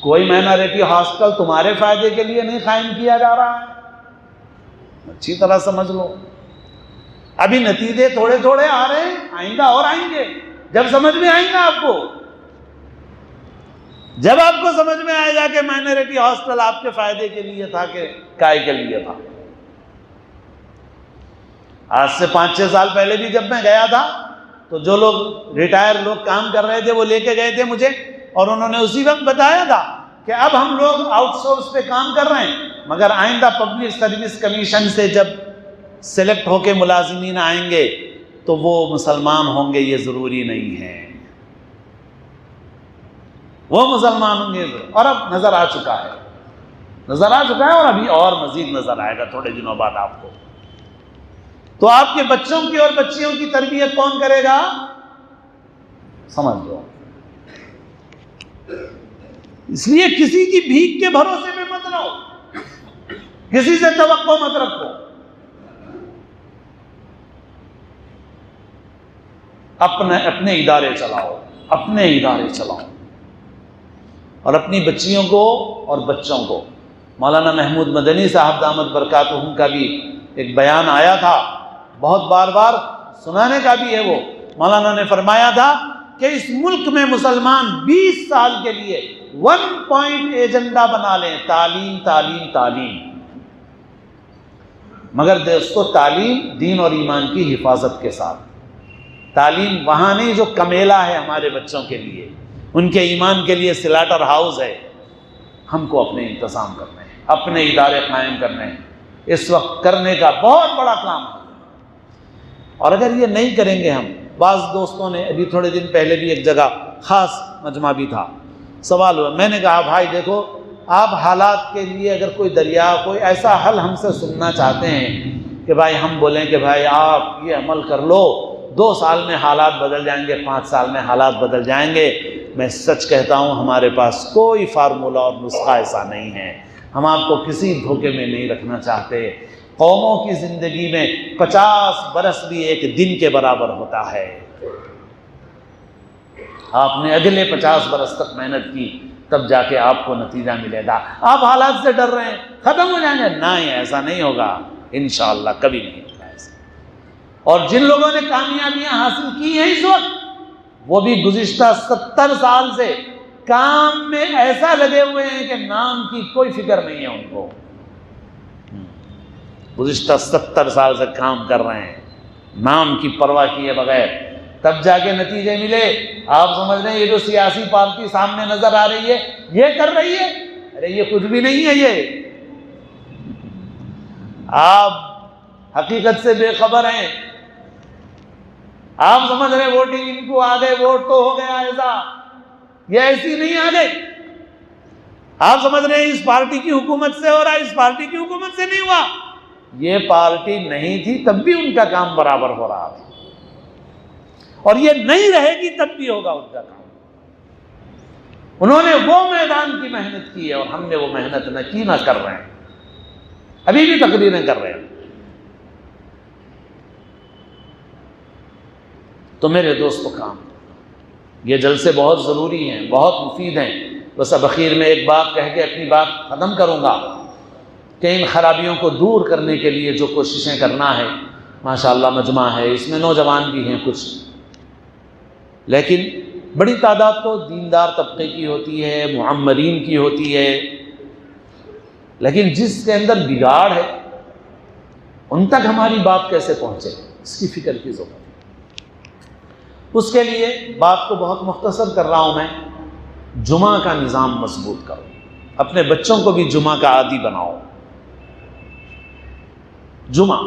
کوئی مائنارٹی ہاسٹل تمہارے فائدے کے لیے نہیں قائم کیا جا رہا ہے، اچھی طرح سمجھ لو۔ ابھی نتیجے تھوڑے تھوڑے آ رہے ہیں، آئندہ اور آئیں گے، جب سمجھ میں آئیں گا آپ کو، جب آپ کو سمجھ میں آئے گا کہ مائنارٹی ہاسٹل آپ کے فائدے کے لیے تھا کہ کائے کے لیے تھا۔ آج سے 5-6 سال پہلے بھی جب میں گیا تھا تو جو لوگ ریٹائر لوگ کام کر رہے تھے وہ لے کے گئے تھے مجھے، اور انہوں نے اسی وقت بتایا تھا کہ اب ہم لوگ آؤٹ سورس پہ کام کر رہے ہیں، مگر آئندہ پبلک سروس کمیشن سے جب سلیکٹ ہو کے ملازمین آئیں گے تو وہ مسلمان ہوں گے، یہ ضروری نہیں ہے، وہ مسلمان ہوں گے۔ اور اب نظر آ چکا ہے اور ابھی اور مزید نظر آئے گا تھوڑے دنوں بعد آپ کو۔ تو آپ کے بچوں کی اور بچیوں کی تربیت کون کرے گا؟ سمجھ لو۔ اس لیے کسی کی بھیک کے بھروسے پہ مت رہو، کسی سے توقع مت رکھو، اپنے ادارے چلاؤ، اور اپنی بچیوں کو اور بچوں کو۔ مولانا محمود مدنی صاحب دامت برکاتہم کا بھی ایک بیان آیا تھا، بہت بار بار سنانے کا بھی ہے وہ۔ مولانا نے فرمایا تھا کہ اس ملک میں مسلمان 20 سال کے لیے 1 پوائنٹ ایجنڈا بنا لیں، تعلیم تعلیم تعلیم، مگر دوستو تعلیم دین اور ایمان کی حفاظت کے ساتھ، تعلیم وہاں نہیں جو کمیلا ہے ہمارے بچوں کے لیے، ان کے ایمان کے لیے سلاٹر ہاؤس ہے۔ ہم کو اپنے انتظام کرنے ہیں، اپنے ادارے قائم کرنے ہیں، اس وقت کرنے کا بہت بڑا کام ہے۔ اور اگر یہ نہیں کریں گے ہم، بعض دوستوں نے ابھی تھوڑے دن پہلے بھی ایک جگہ خاص مجمع بھی تھا، سوال ہوا، میں نے کہا بھائی دیکھو، آپ حالات کے لیے اگر کوئی کوئی ایسا حل ہم سے سننا چاہتے ہیں کہ بھائی ہم بولیں کہ بھائی آپ یہ عمل کر لو، 2 سال میں حالات بدل جائیں گے، 5 سال میں حالات بدل جائیں گے، میں سچ کہتا ہوں ہمارے پاس کوئی فارمولہ اور نسخہ ایسا نہیں ہے، ہم آپ کو کسی دھوکے میں نہیں رکھنا چاہتے۔ قوموں کی زندگی میں 50 برس بھی ایک دن کے برابر ہوتا ہے، آپ نے اگلے 50 برس تک محنت کی تب جا کے آپ کو نتیجہ ملے گا۔ آپ حالات سے ڈر رہے ہیں ختم ہو جائیں گے، نہیں ایسا نہیں ہوگا، انشاءاللہ کبھی نہیں ہوگا ایسا۔ اور جن لوگوں نے کامیابیاں حاصل کی ہیں اس وقت، وہ بھی گزشتہ 70 سال سے کام میں ایسا لگے ہوئے ہیں کہ نام کی کوئی فکر نہیں ہے ان کو، گزشتہ 70 سال سے کام کر رہے ہیں نام کی پرواہ کیے بغیر، تب جا کے نتیجے ملے۔ آپ سمجھ رہے ہیں یہ جو سیاسی پارٹی سامنے نظر آ رہی ہے یہ کر رہی ہے، ارے یہ کچھ بھی نہیں ہے، یہ آپ حقیقت سے بے خبر ہیں۔ آپ سمجھ رہے ہیں ووٹنگ ان کو آ گئے، ووٹ تو ہو گیا ایسا، یہ ایسی نہیں آ گئی۔ آپ سمجھ رہے ہیں اس پارٹی کی حکومت سے ہو رہا ہے، اس پارٹی کی حکومت سے نہیں ہوا، یہ پارٹی نہیں تھی تب بھی ان کا کام برابر ہو رہا تھا، اور یہ نہیں رہے گی تب بھی ہوگا ان کا کام۔ انہوں نے وہ میدان کی محنت کی ہے اور ہم نے وہ محنت نہ کی، نہ کر رہے ہیں، ابھی بھی تقریریں کر رہے ہیں۔ تو میرے دوستو کام، یہ جلسے بہت ضروری ہیں، بہت مفید ہیں۔ بس اب اخیر میں ایک بات کہہ کے اپنی بات ختم کروں گا کہ ان خرابیوں کو دور کرنے کے لیے جو کوششیں کرنا ہے، ماشاءاللہ مجمع ہے، اس میں نوجوان بھی ہیں کچھ، لیکن بڑی تعداد تو دیندار طبقے کی ہوتی ہے، معمرین کی ہوتی ہے، لیکن جس کے اندر بگاڑ ہے ان تک ہماری بات کیسے پہنچے، اس کی فکر کی ضرورت ہے۔ اس کے لیے بات کو بہت مختصر کر رہا ہوں میں، جمعہ کا نظام مضبوط کرو، اپنے بچوں کو بھی جمعہ کا عادی بناؤ۔ جمعہ،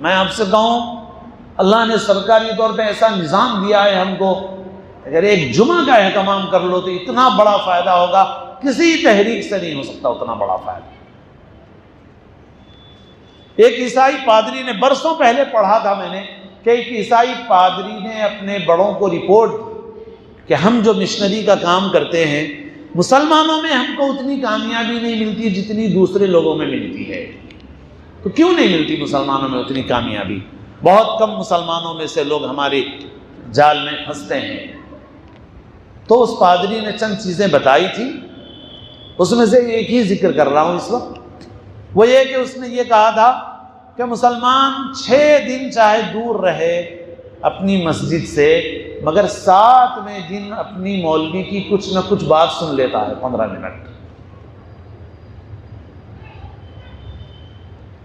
میں آپ سے کہوں اللہ نے سرکاری طور پہ ایسا نظام دیا ہے ہم کو، اگر ایک جمعہ کا اہتمام کر لو تو اتنا بڑا فائدہ ہوگا، کسی تحریک سے نہیں ہو سکتا اتنا بڑا فائدہ۔ ایک عیسائی پادری نے، برسوں پہلے پڑھا تھا میں نے کہ ایک عیسائی پادری نے اپنے بڑوں کو رپورٹ کی کہ ہم جو مشنری کا کام کرتے ہیں، مسلمانوں میں ہم کو اتنی کامیابی نہیں ملتی جتنی دوسرے لوگوں میں ملتی ہے۔ تو کیوں نہیں ملتی مسلمانوں میں اتنی کامیابی؟ بہت کم مسلمانوں میں سے لوگ ہماری جال میں پھنستے ہیں۔ تو اس پادری نے چند چیزیں بتائی تھی، اس میں سے ایک ہی ذکر کر رہا ہوں اس وقت۔ وہ یہ کہ اس نے یہ کہا تھا کہ مسلمان 6 دن چاہے دور رہے اپنی مسجد سے، مگر 7ویں دن اپنی مولوی کی کچھ نہ کچھ بات سن لیتا ہے 15 منٹ۔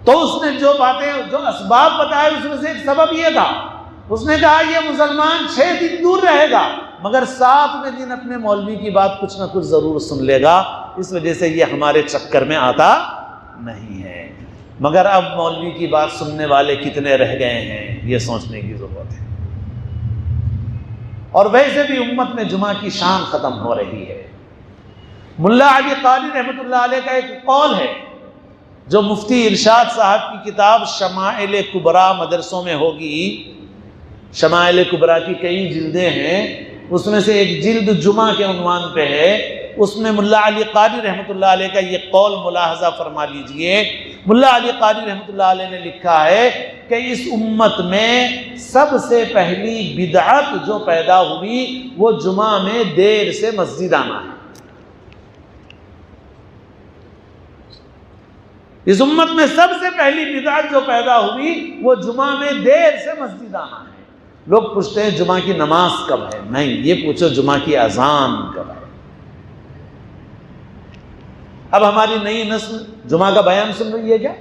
تو اس نے جو باتیں، جو اسباب بتائے، اس میں سے ایک سبب یہ تھا، اس نے کہا یہ مسلمان 6 دن دور رہے گا مگر 7ویں دن اپنے مولوی کی بات کچھ نہ کچھ ضرور سن لے گا، اس وجہ سے یہ ہمارے چکر میں آتا نہیں ہے۔ مگر اب مولوی کی بات سننے والے کتنے رہ گئے ہیں، یہ سوچنے کی ضرورت ہے۔ اور ویسے بھی امت میں جمعہ کی شان ختم ہو رہی ہے۔ ملا علی قاری رحمۃ اللہ علیہ کا ایک قول ہے جو مفتی ارشاد صاحب کی کتاب شمائل کبریٰ مدرسوں میں ہوگی، شمائل کبریٰ کی کئی جلدیں ہیں، اس میں سے ایک جلد جمعہ کے عنوان پہ ہے، اس میں ملا علی قاری رحمۃ اللہ علیہ کا یہ قول ملاحظہ فرما لیجئے۔ ملا علی قاری رحمۃ اللہ علیہ نے لکھا ہے کہ اس امت میں سب سے پہلی بدعت جو پیدا ہوئی وہ جمعہ میں دیر سے مسجد آنا ہے۔ اس امت میں سب سے پہلی بدعت جو پیدا ہوئی وہ جمعہ میں دیر سے مسجد آنا ہے۔ لوگ پوچھتے ہیں جمعہ کی نماز کب ہے؟ نہیں، یہ پوچھو جمعہ کی اذان کب ہے۔ اب ہماری نئی نسل جمعہ کا بیان سن رہی ہے کیا؟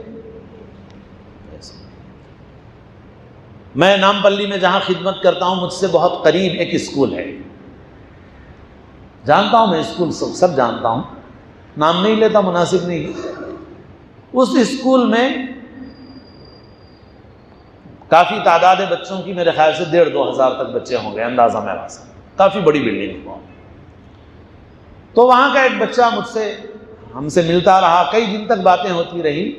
میں نامپلی میں جہاں خدمت کرتا ہوں، مجھ سے بہت قریب ایک اسکول ہے، جانتا ہوں میں اسکول سب جانتا ہوں، نام نہیں لیتا، مناسب نہیں۔ اس اسکول میں کافی تعداد بچوں کی، میرے خیال سے 1,500-2 ہزار تک بچے ہوں گے، اندازہ میرا سا، کافی بڑی بلڈنگ ہے۔ تو وہاں کا ایک بچہ مجھ سے، ہم سے ملتا رہا، کئی دن تک باتیں ہوتی رہی۔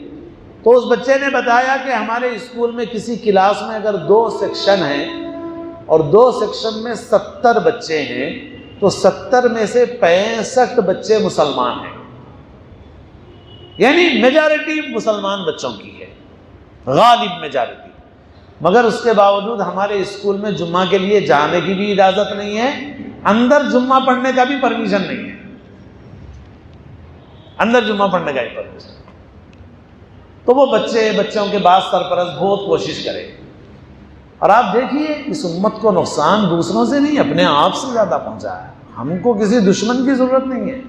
تو اس بچے نے بتایا کہ ہمارے اسکول میں کسی کلاس میں اگر 2 سیکشن ہیں اور 2 سیکشن میں 70 بچے ہیں تو 70 میں سے 65 بچے مسلمان ہیں، یعنی میجارٹی مسلمان بچوں کی ہے، غالب میجارٹی۔ مگر اس کے باوجود ہمارے اسکول میں جمعہ کے لیے جانے کی بھی اجازت نہیں ہے، اندر جمعہ پڑھنے کا بھی پرمیشن نہیں ہے، اندر جمعہ پڑھنے کا ہی پرمیشن۔ تو وہ بچوں کے بعد سرپرست بہت کوشش کرے، اور آپ دیکھیے اس امت کو نقصان دوسروں سے نہیں، اپنے آپ سے زیادہ پہنچا ہے۔ ہم کو کسی دشمن کی ضرورت نہیں ہے،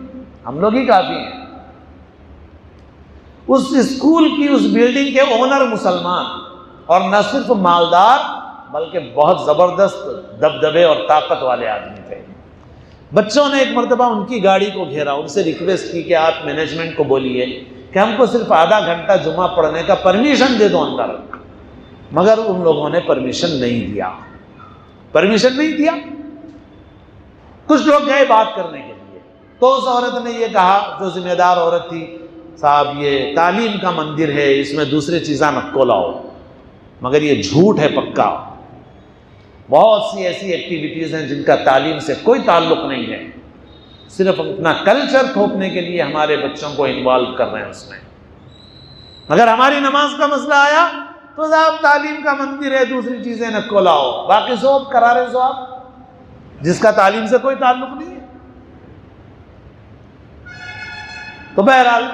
ہم لوگ ہی کافی ہیں۔ اس اسکول کی، اس بلڈنگ کے اونر مسلمان، اور نہ صرف مالدار بلکہ بہت زبردست دبدبے اور طاقت والے آدمی تھے۔ بچوں نے ایک مرتبہ ان کی گاڑی کو گھیرا، ان سے ریکویسٹ کی کہ آپ مینجمنٹ کو بولیے کہ ہم کو صرف آدھا گھنٹہ جمعہ پڑھنے کا پرمیشن دے دو اندر، مگر ان لوگوں نے پرمیشن نہیں دیا، پرمیشن نہیں دیا۔ کچھ لوگ گئے بات کرنے کے لیے، تو اس عورت نے یہ کہا، جو ذمہ دار عورت تھی، صاحب یہ تعلیم کا مندر ہے، اس میں دوسری چیزاں نکو لاؤ، مگر یہ جھوٹ ہے پکا۔ بہت سی ایسی ایکٹیویٹیز ہیں جن کا تعلیم سے کوئی تعلق نہیں ہے، صرف اپنا کلچر تھوپنے کے لیے ہمارے بچوں کو انوالو کر رہے ہیں اس میں۔ اگر ہماری نماز کا مسئلہ آیا تو صاحب تعلیم کا مندر ہے، دوسری چیزیں نکو لاؤ، باقی سب قرارے صاحب جس کا تعلیم سے کوئی تعلق نہیں ہے۔ تو بہرحال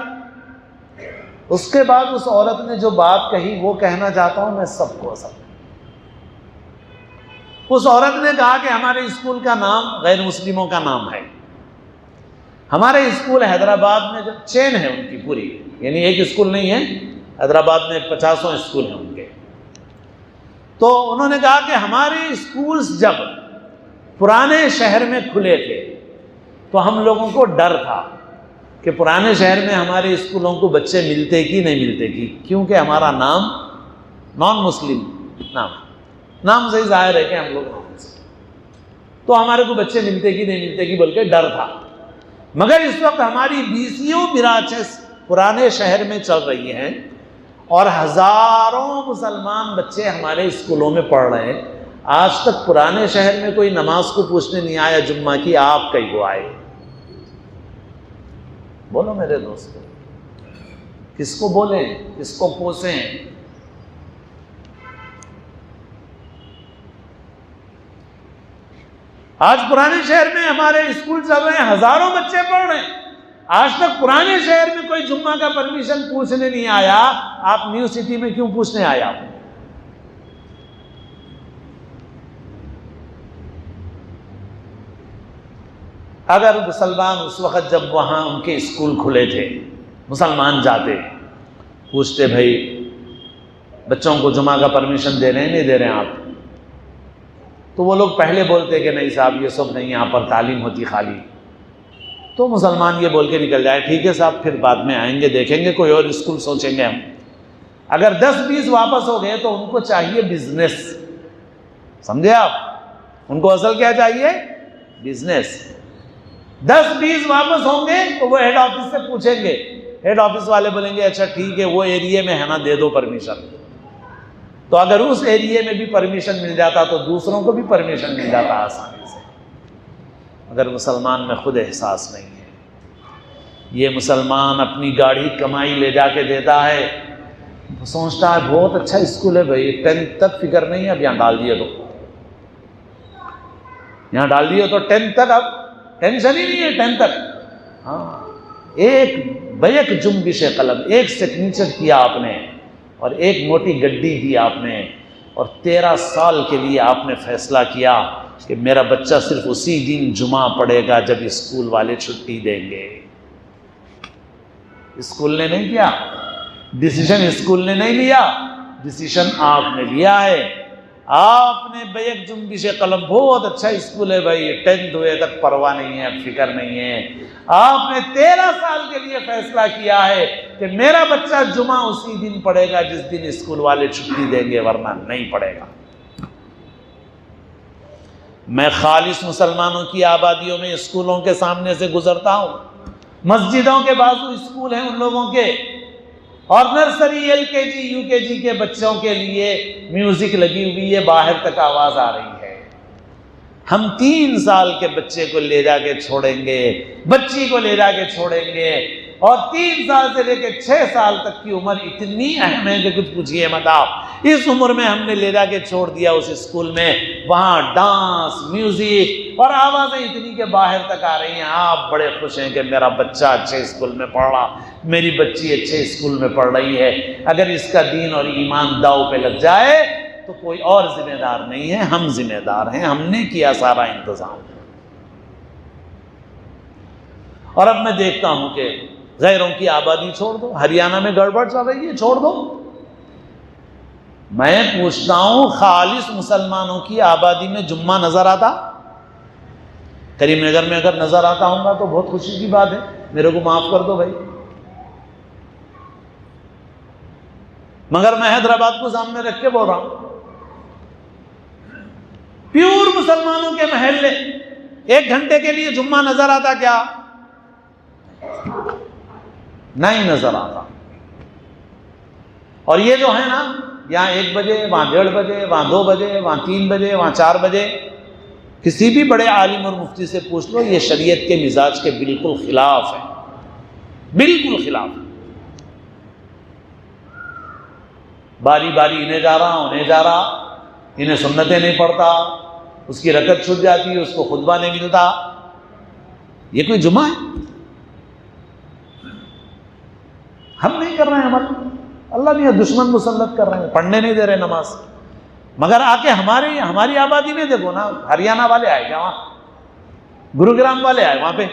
اس کے بعد اس عورت نے جو بات کہی وہ کہنا چاہتا ہوں میں سب کو۔ اس عورت نے کہا کہ ہمارے اسکول کا نام غیر مسلموں کا نام ہے، ہمارے اسکول حیدرآباد میں جو چین ہے ان کی پوری، یعنی ایک اسکول نہیں ہے، حیدرآباد میں 50 اسکول ہیں ان کے۔ تو انہوں نے کہا کہ ہمارے اسکولز جب پرانے شہر میں کھلے تھے تو ہم لوگوں کو ڈر تھا کہ پرانے شہر میں ہمارے اسکولوں کو بچے ملتے کی نہیں ملتے کی، کیونکہ ہمارا نام نان مسلم نام ہے۔ نام سے ہی ظاہر ہے کہ ہم لوگ نام سے، تو ہمارے کو بچے ملتے کہ نہیں ملتے کہ بول کے ڈر تھا۔ مگر اس وقت ہماری 20 براچز پرانے شہر میں چل رہی ہیں اور ہزاروں مسلمان بچے ہمارے اسکولوں میں پڑھ رہے ہیں۔ آج تک پرانے شہر میں کوئی نماز کو پوچھنے نہیں آیا جمعہ کی، آپ کئی کو آئے؟ بولو میرے دوستو، کس کو بولیں، کس کو پوسیں؟ آج پرانے شہر میں ہمارے اسکول چل رہے ہیں، ہزاروں بچے پڑھ رہے ہیں، آج تک پرانے شہر میں کوئی جمعہ کا پرمیشن پوچھنے نہیں آیا، آپ نیو سٹی میں کیوں پوچھنے آیا؟ اگر مسلمان اس وقت جب وہاں ان کے اسکول کھلے تھے، مسلمان جاتے پوچھتے بھائی بچوں کو جمعہ کا پرمیشن دے رہے ہیں نہیں دے رہے ہیں آپ، تو وہ لوگ پہلے بولتے کہ نہیں صاحب یہ سب نہیں، یہاں پر تعلیم ہوتی خالی، تو مسلمان یہ بول کے نکل جائے ٹھیک ہے صاحب پھر بعد میں آئیں گے دیکھیں گے کوئی اور اسکول سوچیں گے ہم۔ اگر 10-20 واپس ہو گئے تو ان کو چاہیے بزنس، سمجھے آپ؟ ان کو اصل کیا چاہیے؟ بزنس۔ 10-20 واپس ہوں گے تو وہ ہیڈ آفس سے پوچھیں گے، ہیڈ آفس والے بولیں گے اچھا ٹھیک ہے وہ ایریے میں ہے نا دے دو پرمیشن، تو اگر اس ایریے میں بھی پرمیشن مل جاتا تو دوسروں کو بھی پرمیشن مل جاتا آسانی سے۔ مگر مسلمان میں خود احساس نہیں ہے، یہ مسلمان اپنی گاڑی کمائی لے جا کے دیتا ہے، سوچتا ہے بہت اچھا اسکول ہے بھائی، 10 تک فکر نہیں ہے، اب یہاں ڈال دیے تو یہاں ڈال دیے تو 10 تک اب ٹینشن ہی نہیں ہے 10 تک۔ ہاں ایک بیک جنبش قلم، ایک سگنیچر کیا آپ نے اور ایک موٹی گڈی دی آپ نے، اور 13 سال کے لیے آپ نے فیصلہ کیا کہ میرا بچہ صرف اسی دن جمعہ پڑھے گا جب اسکول والے چھٹی دیں گے۔ اسکول نے نہیں کیا ڈیسیشن، اسکول نے نہیں لیا ڈیسیشن، آپ نے لیا ہے۔ آپ نے بیک جنبش قلم، بہت اچھا اسکول ہے بھائی، 10 ہوئے تک پرواہ نہیں ہے، فکر نہیں ہے، آپ نے 13 سال کے لیے فیصلہ کیا ہے کہ میرا بچہ جمعہ اسی دن پڑھے گا جس دن اسکول والے چھٹی دیں گے، ورنہ نہیں پڑھے گا۔ میں خالص مسلمانوں کی آبادیوں میں اسکولوں کے سامنے سے گزرتا ہوں، مسجدوں کے بازو اسکول ہیں ان لوگوں کے، اور نرسری LKG UKG کے بچوں کے لیے میوزک لگی ہوئی ہے، باہر تک آواز آ رہی ہے۔ ہم 3 سال کے بچے کو لے جا کے چھوڑیں گے، بچی کو لے جا کے چھوڑیں گے، اور 3 سال سے لے کے 6 سال تک کی عمر اتنی اہم ہے کہ کچھ پوچھئے مت آپ۔ اس عمر میں ہم نے لے جا کے چھوڑ دیا اس اسکول میں، وہاں ڈانس، میوزک اور آوازیں اتنی کہ باہر تک آ رہی ہیں۔ آپ بڑے خوش ہیں کہ میرا بچہ اچھے اسکول میں پڑھ رہا، میری بچی اچھے اسکول میں پڑھ رہی ہے۔ اگر اس کا دین اور ایمان داؤ پہ لگ جائے تو کوئی اور ذمہ دار نہیں ہے، ہم ذمہ دار ہیں، ہم نے کیا سارا انتظام۔ اور اب میں دیکھتا ہوں کہ غیروں کی آبادی چھوڑ دو، ہریانہ میں گڑبڑ چل رہی ہے چھوڑ دو، میں پوچھتا ہوں خالص مسلمانوں کی آبادی میں جمعہ نظر آتا؟ کریم نگر میں اگر نظر آتا ہوں گا تو بہت خوشی کی بات ہے، میرے کو معاف کر دو بھائی، مگر میں حیدرآباد کو سامنے رکھ کے بول رہا ہوں، پیور مسلمانوں کے محلے 1 گھنٹے کے لیے جمعہ نظر آتا کیا؟ نہیں نظر آتا۔ اور یہ جو ہے نا یہاں 1 بجے، وہاں 1:30 بجے، وہاں 2 بجے، وہاں 3 بجے، وہاں 4 بجے، کسی بھی بڑے عالم اور مفتی سے پوچھ لو، یہ شریعت کے مزاج کے بالکل خلاف ہے، بالکل خلاف۔ باری باری انہیں جا رہا انہیں جا رہا، انہیں سنتیں نہیں پڑھتا، اس کی رکعت چھوٹ جاتی ہے، اس کو خطبہ نہیں ملتا، یہ کوئی جمعہ ہے؟ ہم نہیں کر رہے ہیں عمل، اللہ بھی دشمن مسلط کر رہے ہیں، پڑھنے نہیں دے رہے نماز۔ مگر آ کے ہماری آبادی میں دیکھو نا، ہریانہ والے آئے کیا وہاں، گروگرام والے آئے وہاں پہ،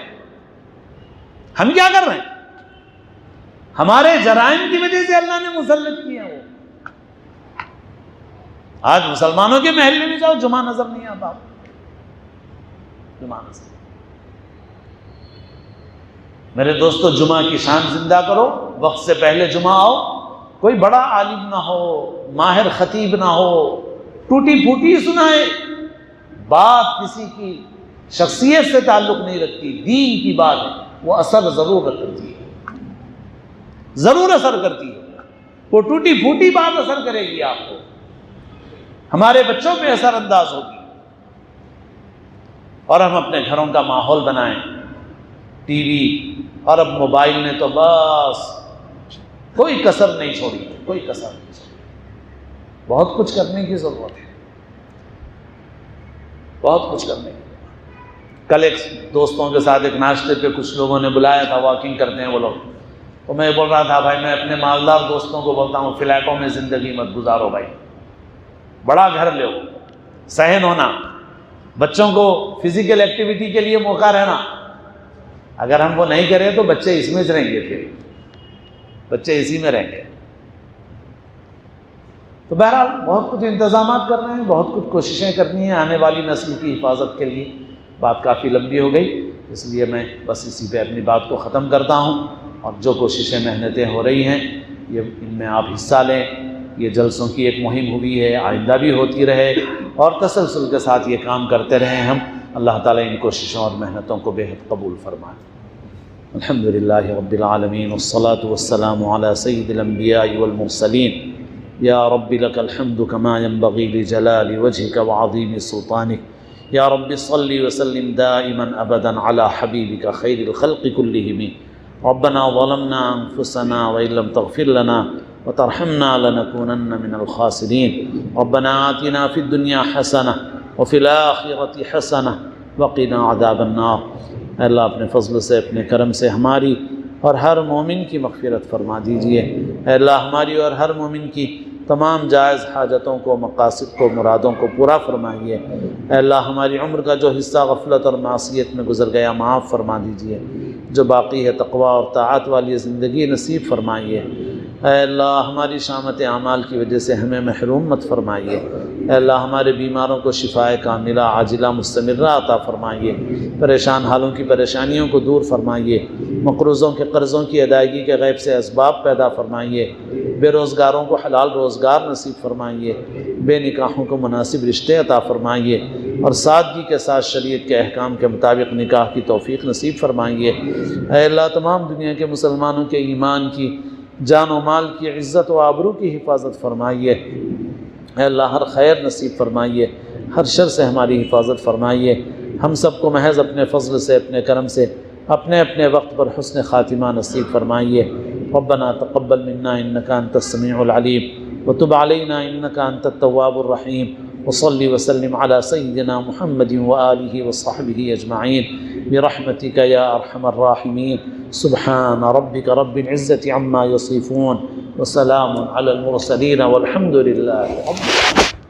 ہم کیا کر رہے ہیں؟ ہمارے جرائم کی وجہ سے اللہ نے مسلط کیا وہ۔ آج مسلمانوں کے محلے میں جاؤ جمعہ نظر نہیں آتا، جمعہ نظر۔ میرے دوستو جمعہ کی شان زندہ کرو، وقت سے پہلے جمعہ آؤ، کوئی بڑا عالم نہ ہو، ماہر خطیب نہ ہو، ٹوٹی پھوٹی سنائے، بات کسی کی شخصیت سے تعلق نہیں رکھتی، دین کی بات ہے، وہ اثر ضرور کرتی ہے، ضرور اثر کرتی ہے۔ وہ ٹوٹی پھوٹی بات اثر کرے گی آپ کو، ہمارے بچوں پہ اثر انداز ہوگی۔ اور ہم اپنے گھروں کا ماحول بنائیں، ٹی وی اور اب موبائل نے تو بس کوئی کسر نہیں چھوڑی، کوئی کسر نہیں چھوڑی۔ بہت کچھ کرنے کی ضرورت ہے، بہت کچھ کرنے کی۔ کل ایک دوستوں کے ساتھ ایک ناشتے پہ کچھ لوگوں نے بلایا تھا، واکنگ کرتے ہیں وہ لوگ، تو میں بول رہا تھا بھائی میں اپنے مالدار دوستوں کو بولتا ہوں فلیٹوں میں زندگی مت گزارو بھائی، بڑا گھر لو، صحن ہونا، بچوں کو فزیکل ایکٹیویٹی کے لیے موقع رہنا۔ اگر ہم وہ نہیں کریں تو بچے اس میں رہیں گے، پھر بچے اسی میں رہیں گے۔ تو بہرحال بہت کچھ انتظامات کرنے ہیں، بہت کچھ کوششیں کرنی ہیں آنے والی نسل کی حفاظت کے لیے۔ بات کافی لمبی ہو گئی، اس لیے میں بس اسی پہ اپنی بات کو ختم کرتا ہوں۔ اور جو کوششیں محنتیں ہو رہی ہیں یہ ان میں آپ حصہ لیں، یہ جلسوں کی ایک مہم ہوئی ہے، آئندہ بھی ہوتی رہے اور تسلسل کے ساتھ یہ کام کرتے رہیں ہم۔ اللہ تعالیٰ ان کوششوں اور محنتوں کو بے حد قبول فرمائے۔ الحمدللہ رب العالمین والصلاة والسلام علی سید الانبیاء والمرسلین۔ یا رب لک الحمد کما ينبغی لجلال وجهک وعظیم سلطانک۔ یا رب صل وسلم دائما ابدا علی حبیبک خیر الخلق کلہم۔ ربنا ظلمنا انفسنا وان لم تغفر لنا وترحمنا لنكونن من الخاسرین۔ ربنا آتنا فی الدنیا حسنہ وفی الآخرۃ حسنہ وقنا عذاب النار۔ اے اللہ اپنے فضل سے، اپنے کرم سے ہماری اور ہر مومن کی مغفرت فرما دیجئے۔ اے اللہ ہماری اور ہر مومن کی تمام جائز حاجتوں کو، مقاصد کو، مرادوں کو پورا فرمائیے۔ اے اللہ ہماری عمر کا جو حصہ غفلت اور معصیت میں گزر گیا معاف فرما دیجئے، جو باقی ہے تقویٰ اور طاعت والی زندگی نصیب فرمائیے۔ اے اللہ ہماری شامت اعمال کی وجہ سے ہمیں محروم مت فرمائیے۔ اے اللہ ہمارے بیماروں کو شفائے کاملہ عاجلہ مستمرہ عطا فرمائیے، پریشان حالوں کی پریشانیوں کو دور فرمائیے، مقروضوں کے قرضوں کی ادائیگی کے غیب سے اسباب پیدا فرمائیے، بے روزگاروں کو حلال روزگار نصیب فرمائیے، بے نکاحوں کو مناسب رشتے عطا فرمائیے، اور سادگی کے ساتھ شریعت کے احکام کے مطابق نکاح کی توفیق نصیب فرمائیے۔ اے اللہ تمام دنیا کے مسلمانوں کے ایمان کی، جان و مال کی، عزت و آبرو کی حفاظت فرمائیے۔ اے اللہ ہر خیر نصیب فرمائیے، ہر شر سے ہماری حفاظت فرمائیے۔ ہم سب کو محض اپنے فضل سے، اپنے کرم سے، اپنے اپنے وقت پر حسن خاتمہ نصیب فرمائیے۔ ربنا تقبل منا انک انت السمیع العلیم وتب علینا انک انت التواب الرحیم، وصلی وسلم علی سیدنا محمد وآلہ وصحبہ اجمعین برحمتک یا ارحم الراحمین۔ سبحان ربک رب العزة عما یصفون وسلام علی المرسلین والحمد للہ رب العالمین۔